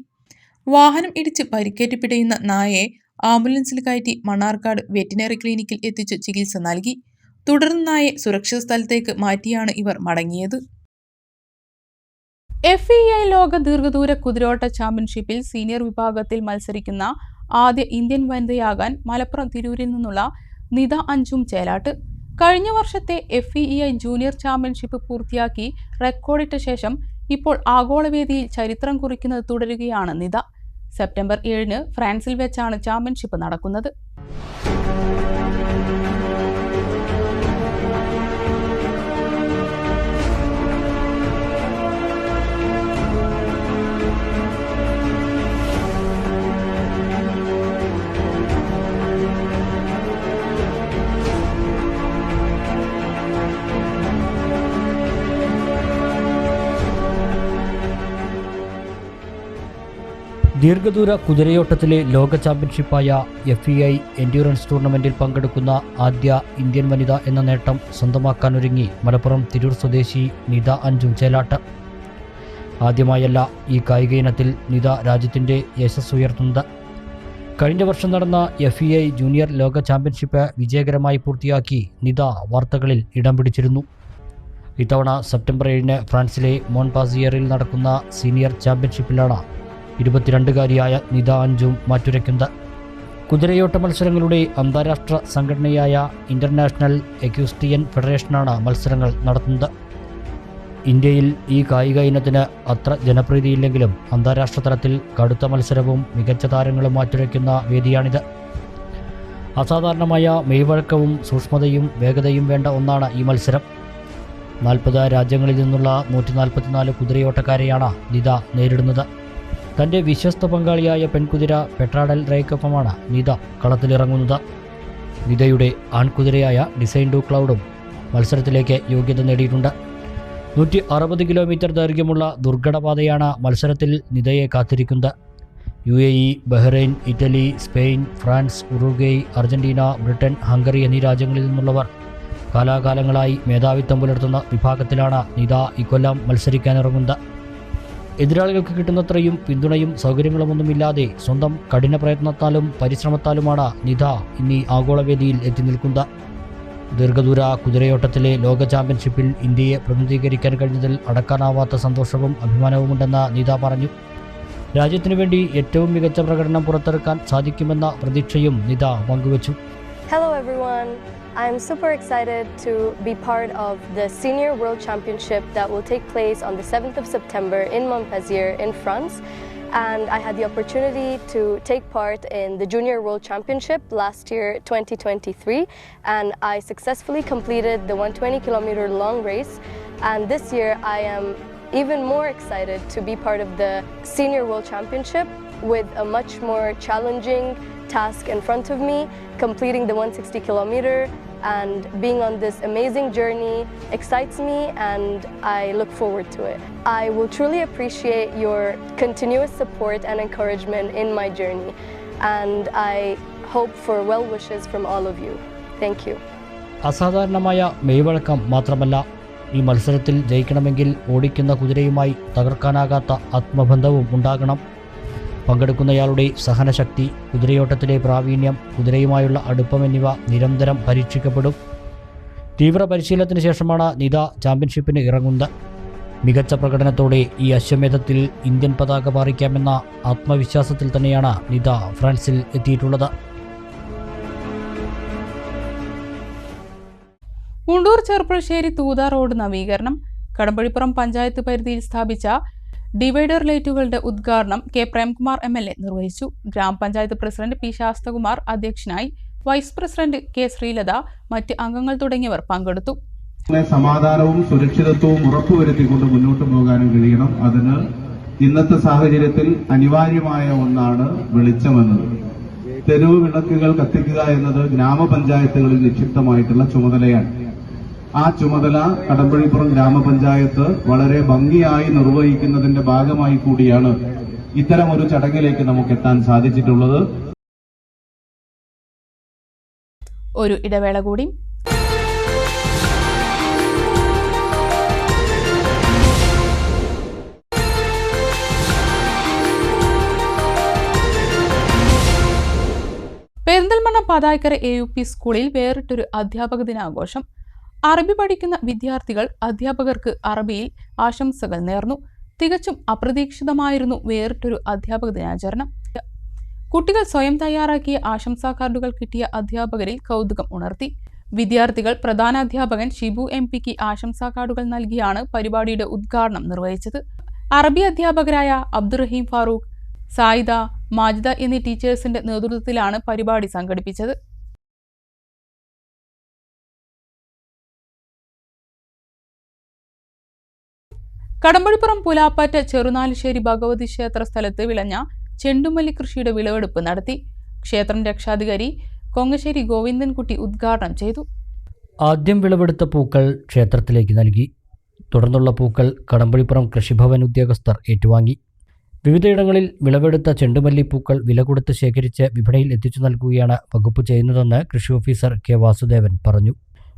വാഹനം ഇടിച്ച് പരിക്കേറ്റ് പിടയുന്ന നായയെ ആംബുലൻസിൽ കയറ്റി മണ്ണാർക്കാട് വെറ്റിനറി ക്ലിനിക്കിൽ എത്തിച്ചു ചികിത്സ നൽകി. തുടർന്ന് നായയെ സുരക്ഷിത സ്ഥലത്തേക്ക് മാറ്റിയാണ് ഇവർ മടങ്ങിയത്. FEI ലോക ദീർഘദൂര കുതിരോട്ട ചാമ്പ്യൻഷിപ്പിൽ സീനിയർ വിഭാഗത്തിൽ മത്സരിക്കുന്ന ആദ്യ ഇന്ത്യൻ വനിതയാകാൻ മലപ്പുറം തിരൂരിൽ നിന്നുള്ള നിത അഞ്ചും ചേലാട്ട്. കഴിഞ്ഞ വർഷത്തെ FEI ജൂനിയർ ചാമ്പ്യൻഷിപ്പ് പൂർത്തിയാക്കി റെക്കോർഡിട്ട ശേഷം ഇപ്പോൾ ആഗോളവേദിയിൽ ചരിത്രം കുറിക്കുന്നത് തുടരുകയാണ് നിത. സെപ്റ്റംബർ 7 ഫ്രാൻസിൽ വെച്ചാണ് ചാമ്പ്യൻഷിപ്പ് നടക്കുന്നത്. ദീർഘദൂര കുതിരയോട്ടത്തിലെ ലോക ചാമ്പ്യൻഷിപ്പായ FEI എൻഡ്യൂറൻസ് ടൂർണമെന്റിൽ പങ്കെടുക്കുന്ന ആദ്യ ഇന്ത്യൻ വനിത എന്ന നേട്ടം സ്വന്തമാക്കാനൊരുങ്ങി മലപ്പുറം തിരൂർ സ്വദേശി നിത അഞ്ചും ചേലാട്ട്. ആദ്യമായല്ല ഈ കായിക ഇനത്തിൽ നിത രാജ്യത്തിൻ്റെ യശസ് ഉയർത്തുന്നത്. കഴിഞ്ഞ വർഷം നടന്ന FEI ജൂനിയർ ലോക ചാമ്പ്യൻഷിപ്പ് വിജയകരമായി പൂർത്തിയാക്കി നിത വാർത്തകളിൽ ഇടം പിടിച്ചിരുന്നു. ഇത്തവണ സെപ്റ്റംബർ 7 ഫ്രാൻസിലെ മോൺപാസിയറിൽ നടക്കുന്ന സീനിയർ ചാമ്പ്യൻഷിപ്പിലാണ് 22-കാരിയായ നിത അഞ്ചും മാറ്റുരയ്ക്കുന്നത്. കുതിരയോട്ട മത്സരങ്ങളുടെ അന്താരാഷ്ട്ര സംഘടനയായ ഇന്റർനാഷണൽ എക്വസ്ട്രിയൻ ഫെഡറേഷനാണ് മത്സരങ്ങൾ നടത്തുന്നത്. ഇന്ത്യയിൽ ഈ കായിക ഇനത്തിന് അത്ര ജനപ്രീതിയില്ലെങ്കിലും അന്താരാഷ്ട്ര തലത്തിൽ കടുത്ത മത്സരവും മികച്ച താരങ്ങളും മാറ്റുരയ്ക്കുന്ന വേദിയാണിത്. അസാധാരണമായ മെയ്വഴക്കവും സൂക്ഷ്മതയും വേഗതയും വേണ്ട ഒന്നാണ് ഈ മത്സരം. 40 രാജ്യങ്ങളിൽ നിന്നുള്ള 144 കുതിരയോട്ടക്കാരെയാണ് നിത നേരിടുന്നത്. തൻ്റെ വിശ്വസ്ത പങ്കാളിയായ പെൺകുതിര പെട്രാഡൽ റേക്കൊപ്പമാണ് നിത കളത്തിലിറങ്ങുന്നത്. നിതയുടെ ആൺകുതിരയായ ഡിസൈൻ ടു ക്ലൗഡും മത്സരത്തിലേക്ക് യോഗ്യത നേടിയിട്ടുണ്ട്. 160 കിലോമീറ്റർ ദൈർഘ്യമുള്ള ദുർഘടപാതയാണ് മത്സരത്തിൽ നിതയെ കാത്തിരിക്കുന്നത്. UAE, Bahrain, Italy, Spain, France, Uruguay, Argentina, Britain, Hungary എന്നീ രാജ്യങ്ങളിൽ നിന്നുള്ളവർ കാലാകാലങ്ങളായി മേധാവിത്വം പുലർത്തുന്ന വിഭാഗത്തിലാണ് നിത ഇക്കൊല്ലം മത്സരിക്കാനിറങ്ങുന്നത്. എതിരാളികൾക്ക് കിട്ടുന്നത്രയും പിന്തുണയും സൗകര്യങ്ങളുമൊന്നുമില്ലാതെ സ്വന്തം കഠിന പ്രയത്നത്താലും പരിശ്രമത്താലുമാണ് നിത ഇന്നീ ആഗോളവേദിയിൽ എത്തി നിൽക്കുന്നത്. ദീർഘദൂര കുതിരയോട്ടത്തിലെ ലോക ചാമ്പ്യൻഷിപ്പിൽ ഇന്ത്യയെ പ്രതിനിധീകരിക്കാൻ കഴിഞ്ഞതിൽ അടക്കാനാവാത്ത സന്തോഷവും അഭിമാനവുമുണ്ടെന്ന് നിത പറഞ്ഞു. രാജ്യത്തിനു വേണ്ടി ഏറ്റവും മികച്ച പ്രകടനം പുറത്തെടുക്കാൻ സാധിക്കുമെന്ന പ്രതീക്ഷയും നിത പങ്കുവച്ചു. Hello everyone. I'm super excited to be part of the Senior World Championship that will take place on the 7th of September in Montpellier in France. And I had the opportunity to take part in the Junior World Championship last year, 2023. And I successfully completed the 120-kilometer long race. And this year I am even more excited to be part of the Senior World Championship with a much more challenging task in front of me, completing the 160-kilometer. And being on this amazing journey excites me and I look forward to it. I will truly appreciate your continuous support and encouragement in my journey. And I hope for well wishes from all of you. Thank you. അസാധാരണമായ മെയ്വഴക്കം മാത്രമല്ല ഈ മത്സരത്തിൽ ജയിക്കണമെങ്കിൽ ഓടിക്കുന്ന കുതിരയുമായി തകർക്കാനാകാത്ത ആത്മബന്ധവും ഉണ്ടാകണം. പങ്കെടുക്കുന്നയാളുടെ സഹനശക്തി, കുതിരയോട്ടത്തിലെ പ്രാവീണ്യം, കുതിരയുമായുള്ള അടുപ്പം എന്നിവ നിരന്തരം പരീക്ഷിക്കപ്പെടും. തീവ്ര പരിശീലനത്തിന് ശേഷമാണ് നിത ചാമ്പ്യൻഷിപ്പിന് ഇറങ്ങുന്നത്. മികച്ച പ്രകടനത്തോടെ ഈ അശ്വമേധത്തിൽ ഇന്ത്യൻ പതാക പാറിക്കാമെന്ന ആത്മവിശ്വാസത്തിൽ തന്നെയാണ് നിത ഫ്രാൻസിൽ എത്തിയിട്ടുള്ളത്. മുണ്ടൂർ ചെർപ്പുളശ്ശേരി തൂത റോഡ് നവീകരണം. കടമ്പഴിപ്പുറം പഞ്ചായത്ത് പരിധിയിൽ സ്ഥാപിച്ച ഡിവൈഡർ ലൈറ്റുകളുടെ ഉദ്ഘാടനം കെ പ്രേംകുമാർ MLA നിർവഹിച്ചു. ഗ്രാമപഞ്ചായത്ത് പ്രസിഡന്റ് പി ശാസ്തകുമാർ അധ്യക്ഷനായി. വൈസ് പ്രസിഡന്റ് കെ ശ്രീലത, മറ്റ് അംഗങ്ങൾ തുടങ്ങിയവർ പങ്കെടുത്തു. സമാധാനവും സുരക്ഷിതത്വവും ഉറപ്പുവരുത്തിക്കൊണ്ട് മുന്നോട്ട് പോകാനും കഴിയണം. അതിന് ഇന്നത്തെ സാഹചര്യത്തിൽ അനിവാര്യമായ ഒന്നാണ് വെളിച്ചമെന്നത്. തെരുവ് വിളക്കുകൾ കത്തിക്കുക എന്നത് ഗ്രാമപഞ്ചായത്തുകളിൽ നിക്ഷിപ്തമായിട്ടുള്ള ചുമതലയാണ്. ആ ചുമതല കടമ്പഴിപ്പുറം ഗ്രാമപഞ്ചായത്ത് വളരെ ഭംഗിയായി നിർവഹിക്കുന്നതിന്റെ ഭാഗമായി കൂടിയാണ് ഇത്തരം ഒരു ചടങ്ങിലേക്ക് നമുക്ക് എത്താൻ സാധിച്ചിട്ടുള്ളത്. ഒരു ഇടവേള കൂടി. പെരിന്തൽമണ്ണ പതായ്ക്കര AUP സ്കൂളിൽ വേറിട്ടൊരു അധ്യാപക ദിനാഘോഷം. അറബി പഠിക്കുന്ന വിദ്യാർത്ഥികൾ അധ്യാപകർക്ക് അറബിയിൽ ആശംസകൾ നേർന്നു. തികച്ചും അപ്രതീക്ഷിതമായിരുന്നു വേറിട്ടൊരു അധ്യാപക ദിനാചരണം. കുട്ടികൾ സ്വയം തയ്യാറാക്കിയ ആശംസാ കാർഡുകൾ കിട്ടിയ അധ്യാപകരിൽ കൗതുകം ഉണർത്തി. വിദ്യാർത്ഥികൾ പ്രധാനാധ്യാപകൻ ഷിബു MP-ക്ക് ആശംസാ കാർഡുകൾ നൽകിയാണ് പരിപാടിയുടെ ഉദ്ഘാടനം നിർവഹിച്ചത്. അറബി അധ്യാപകരായ അബ്ദുറഹീം ഫാറൂഖ്, സായിദ, മാജിദ എന്നീ ടീച്ചേഴ്സിന്റെ നേതൃത്വത്തിലാണ് പരിപാടി സംഘടിപ്പിച്ചത്. കടമ്പഴിപ്പുറം പുലാപ്പാറ്റ ചെറുനാലിശ്ശേരി ഭഗവതി ക്ഷേത്ര സ്ഥലത്ത് വിളഞ്ഞ ചെണ്ടുമല്ലി കൃഷിയുടെ വിളവെടുപ്പ് നടത്തി. ക്ഷേത്രം രക്ഷാധികാരി കൊങ്ങശ്ശേരി ഗോവിന്ദൻകുട്ടി ഉദ്ഘാടനം ചെയ്തു. ആദ്യം വിളവെടുത്ത പൂക്കൾ ക്ഷേത്രത്തിലേക്ക് നൽകി. തുടർന്നുള്ള പൂക്കൾ കടമ്പഴിപ്പുറം കൃഷിഭവൻ ഉദ്യോഗസ്ഥർ ഏറ്റുവാങ്ങി. വിവിധയിടങ്ങളിൽ വിളവെടുത്ത ചെണ്ടുമല്ലിപ്പൂക്കൾ വില കൊടുത്ത് ശേഖരിച്ച് വിപണിയിൽ എത്തിച്ചു നൽകുകയാണ് വകുപ്പ് ചെയ്യുന്നതെന്ന് കൃഷി ഓഫീസർ കെ വാസുദേവൻ പറഞ്ഞു.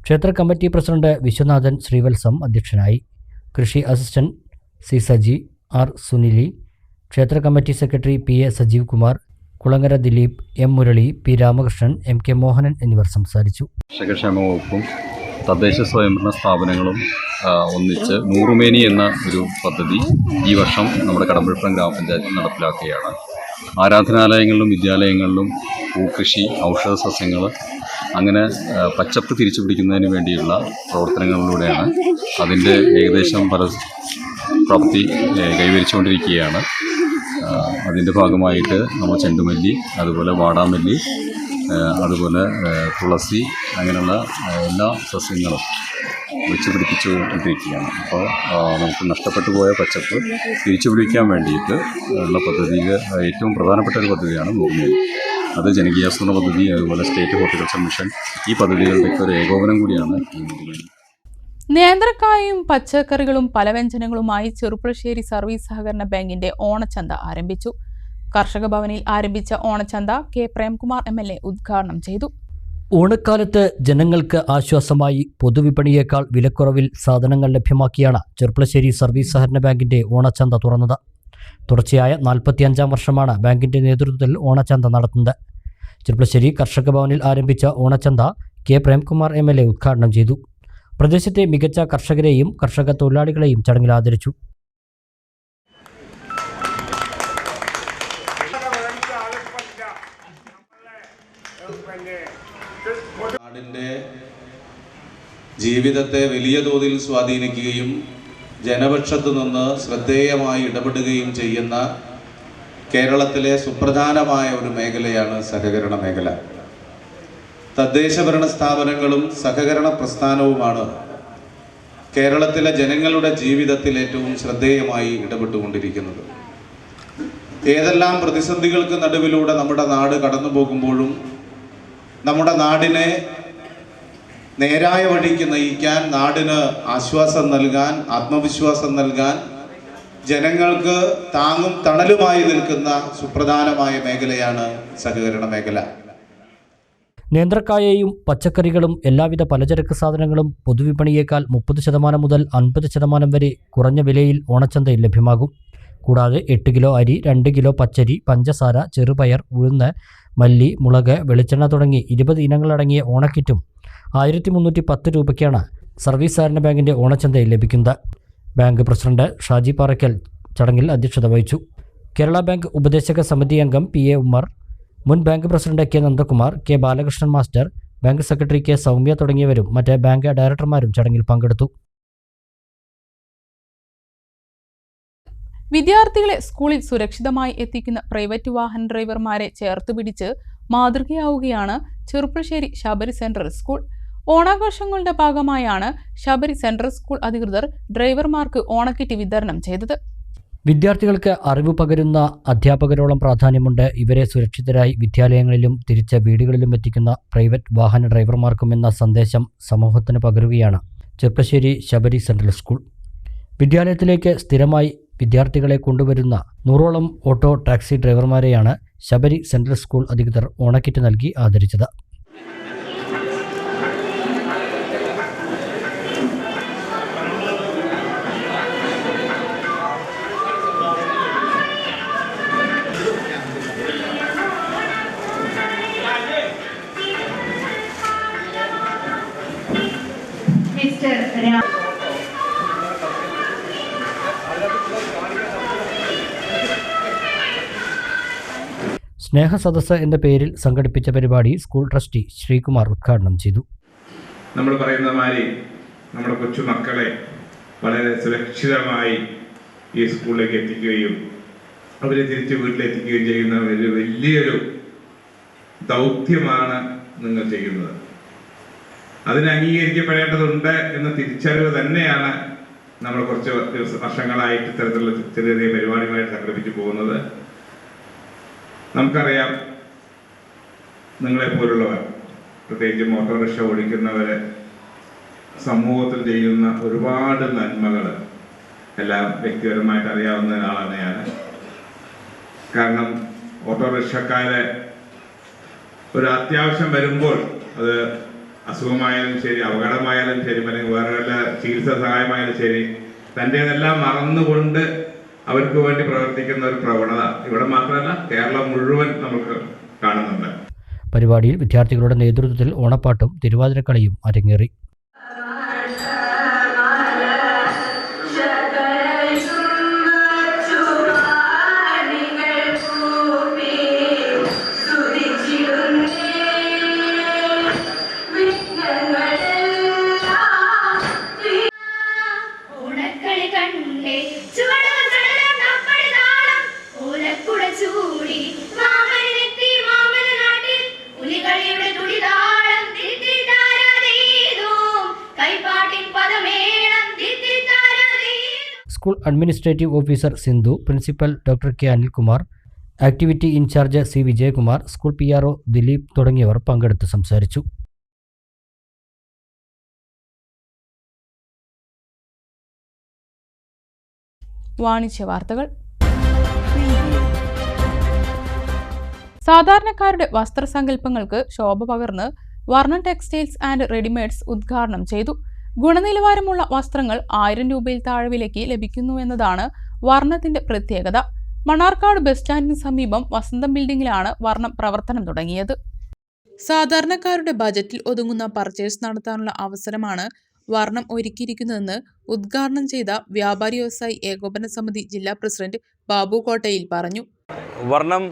ക്ഷേത്ര കമ്മിറ്റി പ്രസിഡന്റ് വിശ്വനാഥൻ ശ്രീവത്സം അധ്യക്ഷനായി. കൃഷി അസിസ്റ്റന്റ് സി സജി, ആർ സുനിലി, ക്ഷേത്ര committee secretary PA Sajeev Kumar, Kulangara Dileep, M Murali, P Ramakrishnan, MK Mohanan എന്നിവർ സംസാരിച്ചു. കർഷകക്ഷേമ വകുപ്പും തദ്ദേശ സ്വയംഭരണ സ്ഥാപനങ്ങളും ഒന്നിച്ച് നൂറുമേനി എന്ന ഒരു പദ്ധതി ഈ വർഷം നമ്മുടെ കടമ്പഴിപ്പുറം ഗ്രാമപഞ്ചായത്തിൽ നടപ്പിലാക്കുകയാണ്. ആരാധനാലയങ്ങളിലും വിദ്യാലയങ്ങളിലും പൂക്കൃഷി, ഔഷധ സസ്യങ്ങൾ, അങ്ങനെ പച്ചപ്പ് തിരിച്ചു പിടിക്കുന്നതിന് വേണ്ടിയുള്ള പ്രവർത്തനങ്ങളിലൂടെയാണ് അതിൻ്റെ ഏകദേശം പ്രാപ്തി കൈവരിച്ചുകൊണ്ടിരിക്കുകയാണ്. അതിൻ്റെ ഭാഗമായിട്ട് നമ്മൾ ചെണ്ടുമല്ലി, അതുപോലെ വാടാമല്ലി, അതുപോലെ തുളസി, അങ്ങനെയുള്ള എല്ലാ സസ്യങ്ങളും വെച്ച് പിടിപ്പിച്ചുകൊണ്ടിരിക്കുകയാണ്. അപ്പോൾ നമുക്ക് നഷ്ടപ്പെട്ടു പോയ പച്ചപ്പ് തിരിച്ചു പിടിക്കാൻ വേണ്ടിയിട്ട് ഉള്ള പദ്ധതിയിൽ ഏറ്റവും പ്രധാനപ്പെട്ട ഒരു പദ്ധതിയാണ് നൂറുമേനി. അത് ജനകീയാസൂത്രണ പദ്ധതി, അതുപോലെ സ്റ്റേറ്റ് ഹോർട്ടിക്കൾച്ചർ മിഷൻ, ഈ പദ്ധതികളുടെയൊക്കെ ഒരു ഏകോപനം കൂടിയാണ് ഈ നൂറുമേനി. നേന്ത്രക്കായയും പച്ചക്കറികളും പലവ്യഞ്ജനങ്ങളുമായി ചെറുപ്പുളശ്ശേരി സർവീസ് സഹകരണ ബാങ്കിന്റെ ഓണച്ചന്ത ആരംഭിച്ചു. കർഷക ഭവനിൽ ആരംഭിച്ച ഓണച്ചന്ത കെ പ്രേംകുമാർ MLA ഉദ്ഘാടനം ചെയ്തു. ഓണക്കാലത്ത് ജനങ്ങൾക്ക് ആശ്വാസമായി പൊതുവിപണിയേക്കാൾ വിലക്കുറവിൽ സാധനങ്ങൾ ലഭ്യമാക്കിയാണ് ചെറുപ്പുളശ്ശേരി സർവീസ് സഹകരണ ബാങ്കിന്റെ ഓണച്ചന്ത തുറന്നത്. തുടർച്ചയായ 45-ാം വർഷമാണ് ബാങ്കിന്റെ നേതൃത്വത്തിൽ ഓണച്ചന്ത നടത്തുന്നത്. ചെറുപ്പുളശ്ശേരി കർഷക ഭവനിൽ ആരംഭിച്ച ഓണച്ചന്ത കെ പ്രേംകുമാർ MLA ഉദ്ഘാടനം ചെയ്തു. പ്രദേശത്തെ മികച്ച കർഷകരെയും കർഷക തൊഴിലാളികളെയും ചടങ്ങിൽ ആദരിച്ചു. നാടിൻ്റെ ജീവിതത്തെ വലിയ തോതിൽ സ്വാധീനിക്കുകയും ജനപക്ഷത്തു നിന്ന് ശ്രദ്ധേയമായി ഇടപെടുകയും ചെയ്യുന്ന കേരളത്തിലെ സുപ്രധാനമായ ഒരു മേഖലയാണ് സഹകരണ മേഖല. തദ്ദേശഭരണ സ്ഥാപനങ്ങളും സഹകരണ പ്രസ്ഥാനവുമാണ് കേരളത്തിലെ ജനങ്ങളുടെ ജീവിതത്തിൽ ഏറ്റവും ശ്രദ്ധേയമായി ഇടപെട്ടുകൊണ്ടിരിക്കുന്നത്. ഏതെല്ലാം പ്രതിസന്ധികൾക്ക് നടുവിലൂടെ നമ്മുടെ നാട് കടന്നു പോകുമ്പോഴും നമ്മുടെ നാടിനെ നേരായ വഴിക്ക് നയിക്കാൻ, നാടിന് ആശ്വാസം നൽകാൻ, ആത്മവിശ്വാസം നൽകാൻ, ജനങ്ങൾക്ക് താങ്ങും തണലുമായി നിൽക്കുന്ന സുപ്രധാനമായ മേഖലയാണ് സഹകരണ മേഖല. നേന്ത്രക്കായയും പച്ചക്കറികളും എല്ലാവിധ പലചരക്ക് സാധനങ്ങളും പൊതുവിപണിയേക്കാൾ 30% മുതൽ 50% വരെ കുറഞ്ഞ വിലയിൽ ഓണച്ചന്തയിൽ ലഭ്യമാകും. കൂടാതെ 8 കിലോ അരി, 2 കിലോ പച്ചരി, പഞ്ചസാര, ചെറുപയർ, ഉഴുന്ന്, മല്ലി, മുളക്, വെളിച്ചെണ്ണ തുടങ്ങി 20 ഇനങ്ങളടങ്ങിയ ഓണക്കിറ്റും 1310 രൂപയ്ക്കാണ് സർവീസ് സഹകരണ ബാങ്കിൻ്റെ ഓണച്ചന്തയിൽ ലഭിക്കുന്നത്. ബാങ്ക് പ്രസിഡന്റ് ഷാജി പാറയ്ക്കൽ ചടങ്ങിൽ അധ്യക്ഷത വഹിച്ചു. കേരള ബാങ്ക് ഉപദേശക സമിതി അംഗം PA ഉമ്മർ, മുൻ bank president K Nandakumar, K Balakrishnan master, bank secretary K Soumya തുടങ്ങിയവരും മറ്റ് ബാങ്ക് ഡയറക്ടർമാരും ചടങ്ങിൽ പങ്കെടുത്തു. വിദ്യാർത്ഥികളെ സ്കൂളിൽ സുരക്ഷിതമായി എത്തിക്കുന്ന പ്രൈവറ്റ് വാഹന ഡ്രൈവർമാരെ ചേർത്തുപിടിച്ച് മാതൃകയാവുകയാണ് ചെറുപ്പശ്ശേരി ശബരി സെൻട്രൽ സ്കൂൾ. ഓണാഘോഷങ്ങളുടെ ഭാഗമായാണ് ശബരി സെൻട്രൽ സ്കൂൾ അധികൃതർ ഡ്രൈവർമാർക്ക് ഓണക്കിറ്റ് വിതരണം ചെയ്തത്. വിദ്യാർത്ഥികൾക്ക് അറിവ് പകരുന്ന അധ്യാപകരോളം പ്രാധാന്യമുണ്ട് ഇവരെ സുരക്ഷിതരായി വിദ്യാലയങ്ങളിലും തിരിച്ച് വീടുകളിലും എത്തിക്കുന്ന പ്രൈവറ്റ് വാഹന ഡ്രൈവർമാർക്കും എന്ന സന്ദേശം സമൂഹത്തിന് പകരുകയാണ് ചെറുപ്പശ്ശേരി ശബരി സെൻട്രൽ സ്കൂൾ. വിദ്യാലയത്തിലേക്ക് സ്ഥിരമായി വിദ്യാർത്ഥികളെ കൊണ്ടുവരുന്ന 100ഓളം ഓട്ടോ ടാക്സി ഡ്രൈവർമാരെയാണ് ശബരി സെൻട്രൽ സ്കൂൾ അധികൃതർ ഓണക്കിറ്റ് നൽകി ആദരിച്ചത്. സ്നേഹസദസ്സ് എന്ന പേരിൽ സംഘടിപ്പിച്ച പരിപാടി സ്കൂൾ ട്രസ്റ്റി ശ്രീകുമാർ ഉദ്ഘാടനം ചെയ്തു. നമ്മൾ പറയുന്ന മാതിരി നമ്മുടെ കൊച്ചുമക്കളെ വളരെ സുരക്ഷിതമായി ഈ സ്കൂളിലേക്ക് എത്തിക്കുകയും അവരെ തിരിച്ച് വീട്ടിലെത്തിക്കുകയും ചെയ്യുന്ന ഒരു വലിയൊരു ദൗത്യമാണ് നിങ്ങൾ ചെയ്യുന്നത്. അതിന് അംഗീകരിക്കപ്പെടേണ്ടതുണ്ട് എന്ന തിരിച്ചറിവ് തന്നെയാണ് നമ്മൾ കുറച്ച് വർഷങ്ങളായിട്ട് ഇത്തരത്തിലുള്ള ചെറിയ ചെറിയ പരിപാടികളായിട്ട് സംഘടിപ്പിച്ചു പോകുന്നത്. നമുക്കറിയാം, നിങ്ങളെപ്പോലുള്ളവർ, പ്രത്യേകിച്ച് ഓട്ടോറിക്ഷ ഓടിക്കുന്നവർ സമൂഹത്തിൽ ചെയ്യുന്ന ഒരുപാട് നന്മകൾ എല്ലാം വ്യക്തിപരമായിട്ട് അറിയാവുന്ന ഒരാളാണ് ഞാൻ. കാരണം ഓട്ടോറിക്ഷക്കാരെ ഒരു അത്യാവശ്യം വരുമ്പോൾ, അത് അസുഖമായാലും ശരി, അപകടമായാലും ശരി, അല്ലെങ്കിൽ വേറെ വല്ല ചികിത്സാ സഹായമായാലും ശരി, തൻ്റേതെല്ലാം മറന്നുകൊണ്ട് അവർക്ക് വേണ്ടി പ്രവർത്തിക്കുന്ന ഒരു പ്രവണത ഇവിടെ മാത്രമല്ല കേരളം മുഴുവൻ നമുക്ക് കാണുന്നുണ്ട്. പരിപാടിയിൽ വിദ്യാർത്ഥികളുടെ നേതൃത്വത്തിൽ ഓണപ്പാട്ടും തിരുവാതിരക്കളിയും അരങ്ങേറി. School administrative officer Sindhu, principal doctor K Anilkumar, activity incharge C Vijayakumar, school PRO Dileep തുടങ്ങിയവർ പങ്കെടുത്ത് സംസാരിച്ചു. വാണിജ്യ വാർത്തകൾ. സാധാരണക്കാരുടെ വസ്ത്രസങ്കല്പങ്ങൾക്ക് ശോഭ പകർന്ന് വർണ്ണ ടെക്സ്റ്റൈൽസ് ആൻഡ് റെഡിമെയ്ഡ്സ് ഉദ്ഘാടനം ചെയ്തു. ഗുണനിലവാരമുള്ള വസ്ത്രങ്ങൾ 1000 രൂപയിൽ താഴെ വിലയ്ക്ക് ലഭിക്കുന്നുവെന്നതാണ് വർണ്ണത്തിന്റെ പ്രത്യേകത. മണ്ണാർക്കാട് ബസ് സ്റ്റാൻഡിന് സമീപം വസന്തം ബിൽഡിംഗിലാണ് വർണ്ണം പ്രവർത്തനം തുടങ്ങിയത്. സാധാരണക്കാരുടെ ബജറ്റിൽ ഒതുങ്ങുന്ന പർച്ചേസ് നടത്താനുള്ള അവസരമാണ് വർണ്ണം ഒരുക്കിയിരിക്കുന്നതെന്ന് ഉദ്ഘാടനം ചെയ്ത വ്യാപാരി വ്യവസായി ഏകോപന സമിതി ജില്ലാ പ്രസിഡന്റ് ബാബു കോട്ടയിൽ പറഞ്ഞു. വർണ്ണം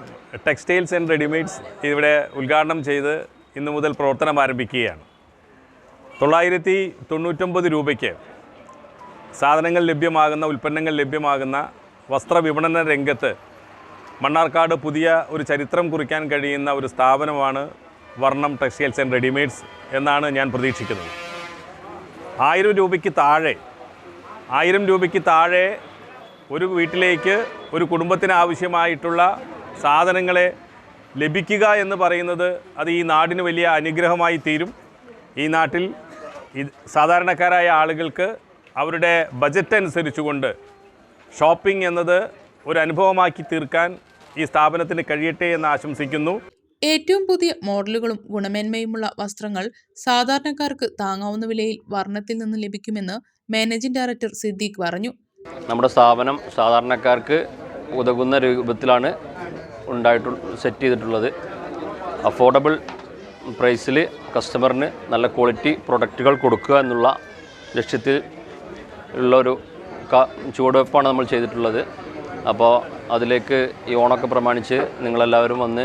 ടെക്സ്റ്റൈൽസ് ആൻഡ് റെഡിമെയ്ഡ്സ് ഇവിടെ ഉദ്ഘാടനം ചെയ്ത് ഇന്നു മുതൽ പ്രവർത്തനം ആരംഭിക്കുകയാണ്. 999 രൂപയ്ക്ക് സാധനങ്ങൾ ലഭ്യമാകുന്ന, ഉൽപ്പന്നങ്ങൾ ലഭ്യമാകുന്ന വസ്ത്രവിപണന രംഗത്ത് മണ്ണാർക്കാട് പുതിയ ഒരു ചരിത്രം കുറിക്കാൻ കഴിയുന്ന ഒരു സ്ഥാപനമാണ് വർണ്ണം ടെക്സ്റ്റൈൽസ് ആൻഡ് റെഡിമെയ്ഡ്സ് എന്നാണ് ഞാൻ പ്രതീക്ഷിക്കുന്നത്. 1000 രൂപയ്ക്ക് താഴെ ഒരു വീട്ടിലേക്ക്, ഒരു കുടുംബത്തിന് ആവശ്യമായിട്ടുള്ള സാധനങ്ങളെ ലഭിക്കുക എന്ന് പറയുന്നത് അത് ഈ നാടിന് വലിയ അനുഗ്രഹമായി തീരും. ഈ നാട്ടിൽ സാധാരണക്കാരായ ആളുകൾക്ക് അവരുടെ ബജറ്റ് അനുസരിച്ചുകൊണ്ട് ഷോപ്പിംഗ് എന്നത് ഒരു അനുഭവമാക്കി തീർക്കാൻ ഈ സ്ഥാപനത്തിന് കഴിയട്ടെ എന്ന് ആശംസിക്കുന്നു. ഏറ്റവും പുതിയ മോഡലുകളും ഗുണമേന്മയുമുള്ള വസ്ത്രങ്ങൾ സാധാരണക്കാർക്ക് താങ്ങാവുന്ന വിലയിൽ വർണ്ണത്തിൽ നിന്ന് ലഭിക്കുമെന്ന് മാനേജിംഗ് ഡയറക്ടർ സിദ്ദീഖ് പറഞ്ഞു. നമ്മുടെ സ്ഥാപനം സാധാരണക്കാർക്ക് ഉതകുന്ന രൂപത്തിലാണ് സെറ്റ് ചെയ്തിട്ടുള്ളത്. അഫോർഡബിൾ പ്രൈസിൽ കസ്റ്റമറിന് നല്ല ക്വാളിറ്റി പ്രൊഡക്റ്റുകൾ കൊടുക്കുക എന്നുള്ള ലക്ഷ്യത്തിൽ ഉള്ളൊരു ചുവടുവെപ്പാണ് നമ്മൾ ചെയ്തിട്ടുള്ളത്. അപ്പോൾ അതിലേക്ക് ഈ ഓണമൊക്കെ പ്രമാണിച്ച് നിങ്ങളെല്ലാവരും വന്ന്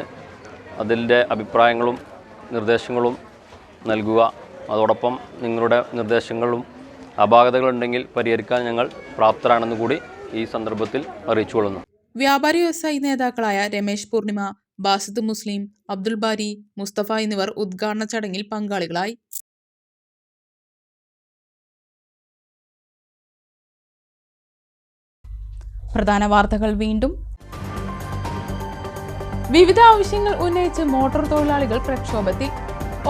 അതിൻ്റെ അഭിപ്രായങ്ങളും നിർദ്ദേശങ്ങളും നൽകുക. അതോടൊപ്പം നിങ്ങളുടെ നിർദ്ദേശങ്ങളും അപാകതകളുണ്ടെങ്കിൽ പരിഹരിക്കാൻ ഞങ്ങൾ പ്രാപ്തരാണെന്ന് കൂടി ഈ സന്ദർഭത്തിൽ അറിയിച്ചുകൊള്ളുന്നു. വ്യാപാരി വ്യവസായി നേതാക്കളായ രമേശ് പൂർണിമ, ബാസിദ് മുസ്ലിം, അബ്ദുൽ ബാരി, മുസ്തഫ എന്നിവർ ഉദ്ഘാടന ചടങ്ങിൽ പങ്കാളികളായി. പ്രധാന വാർത്തകൾ വീണ്ടും. വിവിധ ആവശ്യങ്ങൾ ഉന്നയിച്ച് മോട്ടോർ തൊഴിലാളികൾ പ്രക്ഷോഭത്തിൽ.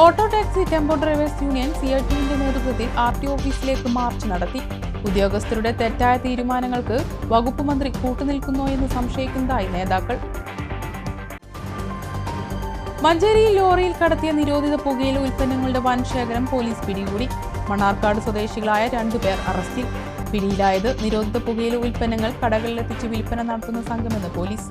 Auto taxi tempo drivers union CITUവിന്റെ നേതൃത്വത്തിൽ RTO ഓഫീസിലേക്ക് മാർച്ച് നടത്തി. ഉദ്യോഗസ്ഥരുടെ തെറ്റായ തീരുമാനങ്ങൾക്ക് വകുപ്പ് മന്ത്രി കൂട്ടുനിൽക്കുന്നോ എന്ന് സംശയിക്കുന്നതായി നേതാക്കൾ. മഞ്ചേരിയിൽ ലോറിയിൽ കടത്തിയ നിരോധിത പുകയില ഉൽപ്പന്നങ്ങളുടെ വൻ ശേഖരം പോലീസ് പിടികൂടി. മണ്ണാർക്കാട് സ്വദേശികളായ 2 പേർ അറസ്റ്റിൽ. പിടിയിലായത് നിരോധിത പുകയില ഉൽപ്പന്നങ്ങൾ കടകളിലെത്തിച്ച് വിൽപ്പന നടത്തുന്ന സംഘമെന്ന് പോലീസ്.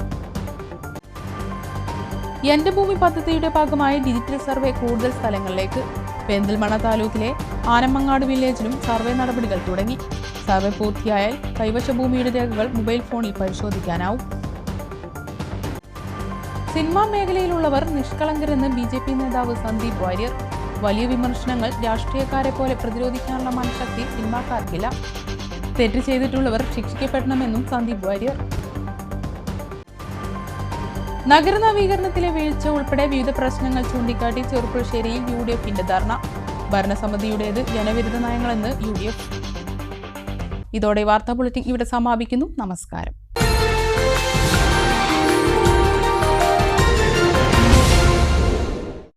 എന്റെ ഭൂമി പദ്ധതിയുടെ ഭാഗമായി ഡിജിറ്റൽ സർവേ കൂടുതൽ സ്ഥലങ്ങളിലേക്ക്. പെരിന്തൽമണ്ണ താലൂക്കിലെ ആനമങ്ങാട് വില്ലേജിലും സർവേ നടപടികൾ തുടങ്ങി. സർവേ പൂർത്തിയായാൽ കൈവശ ഭൂമിയുടെ രേഖകൾ മൊബൈൽ ഫോണിൽ പരിശോധിക്കാനാവും. സിനിമാ മേഖലയിലുള്ളവർ നിഷ്കളങ്കരെന്ന് BJP നേതാവ് സന്ദീപ് വാര്യർ. വലിയ വിമർശനങ്ങൾ രാഷ്ട്രീയക്കാരെ പോലെ പ്രതിരോധിക്കാനുള്ള മനഃശക്തി സിനിമാക്കാർക്കില്ല. തെറ്റ് ചെയ്തിട്ടുള്ളവർ ശിക്ഷിക്കപ്പെടണമെന്നും സന്ദീപ് വാര്യർ. നഗര നവീകരണത്തിലെ വീഴ്ച ഉൾപ്പെടെ വിവിധ പ്രശ്നങ്ങൾ ചൂണ്ടിക്കാട്ടി ചെറുപ്പുളശ്ശേരിയിൽ UDFന്റെ ധർണ. ഭരണസമിതിയുടേത് ജനവിരുദ്ധ നയങ്ങളെന്ന് UDF. ഇതോടെ വാർത്താ ബുള്ളറ്റിൻ ഇവിടെ സമാപിക്കുന്നു. നമസ്കാരം.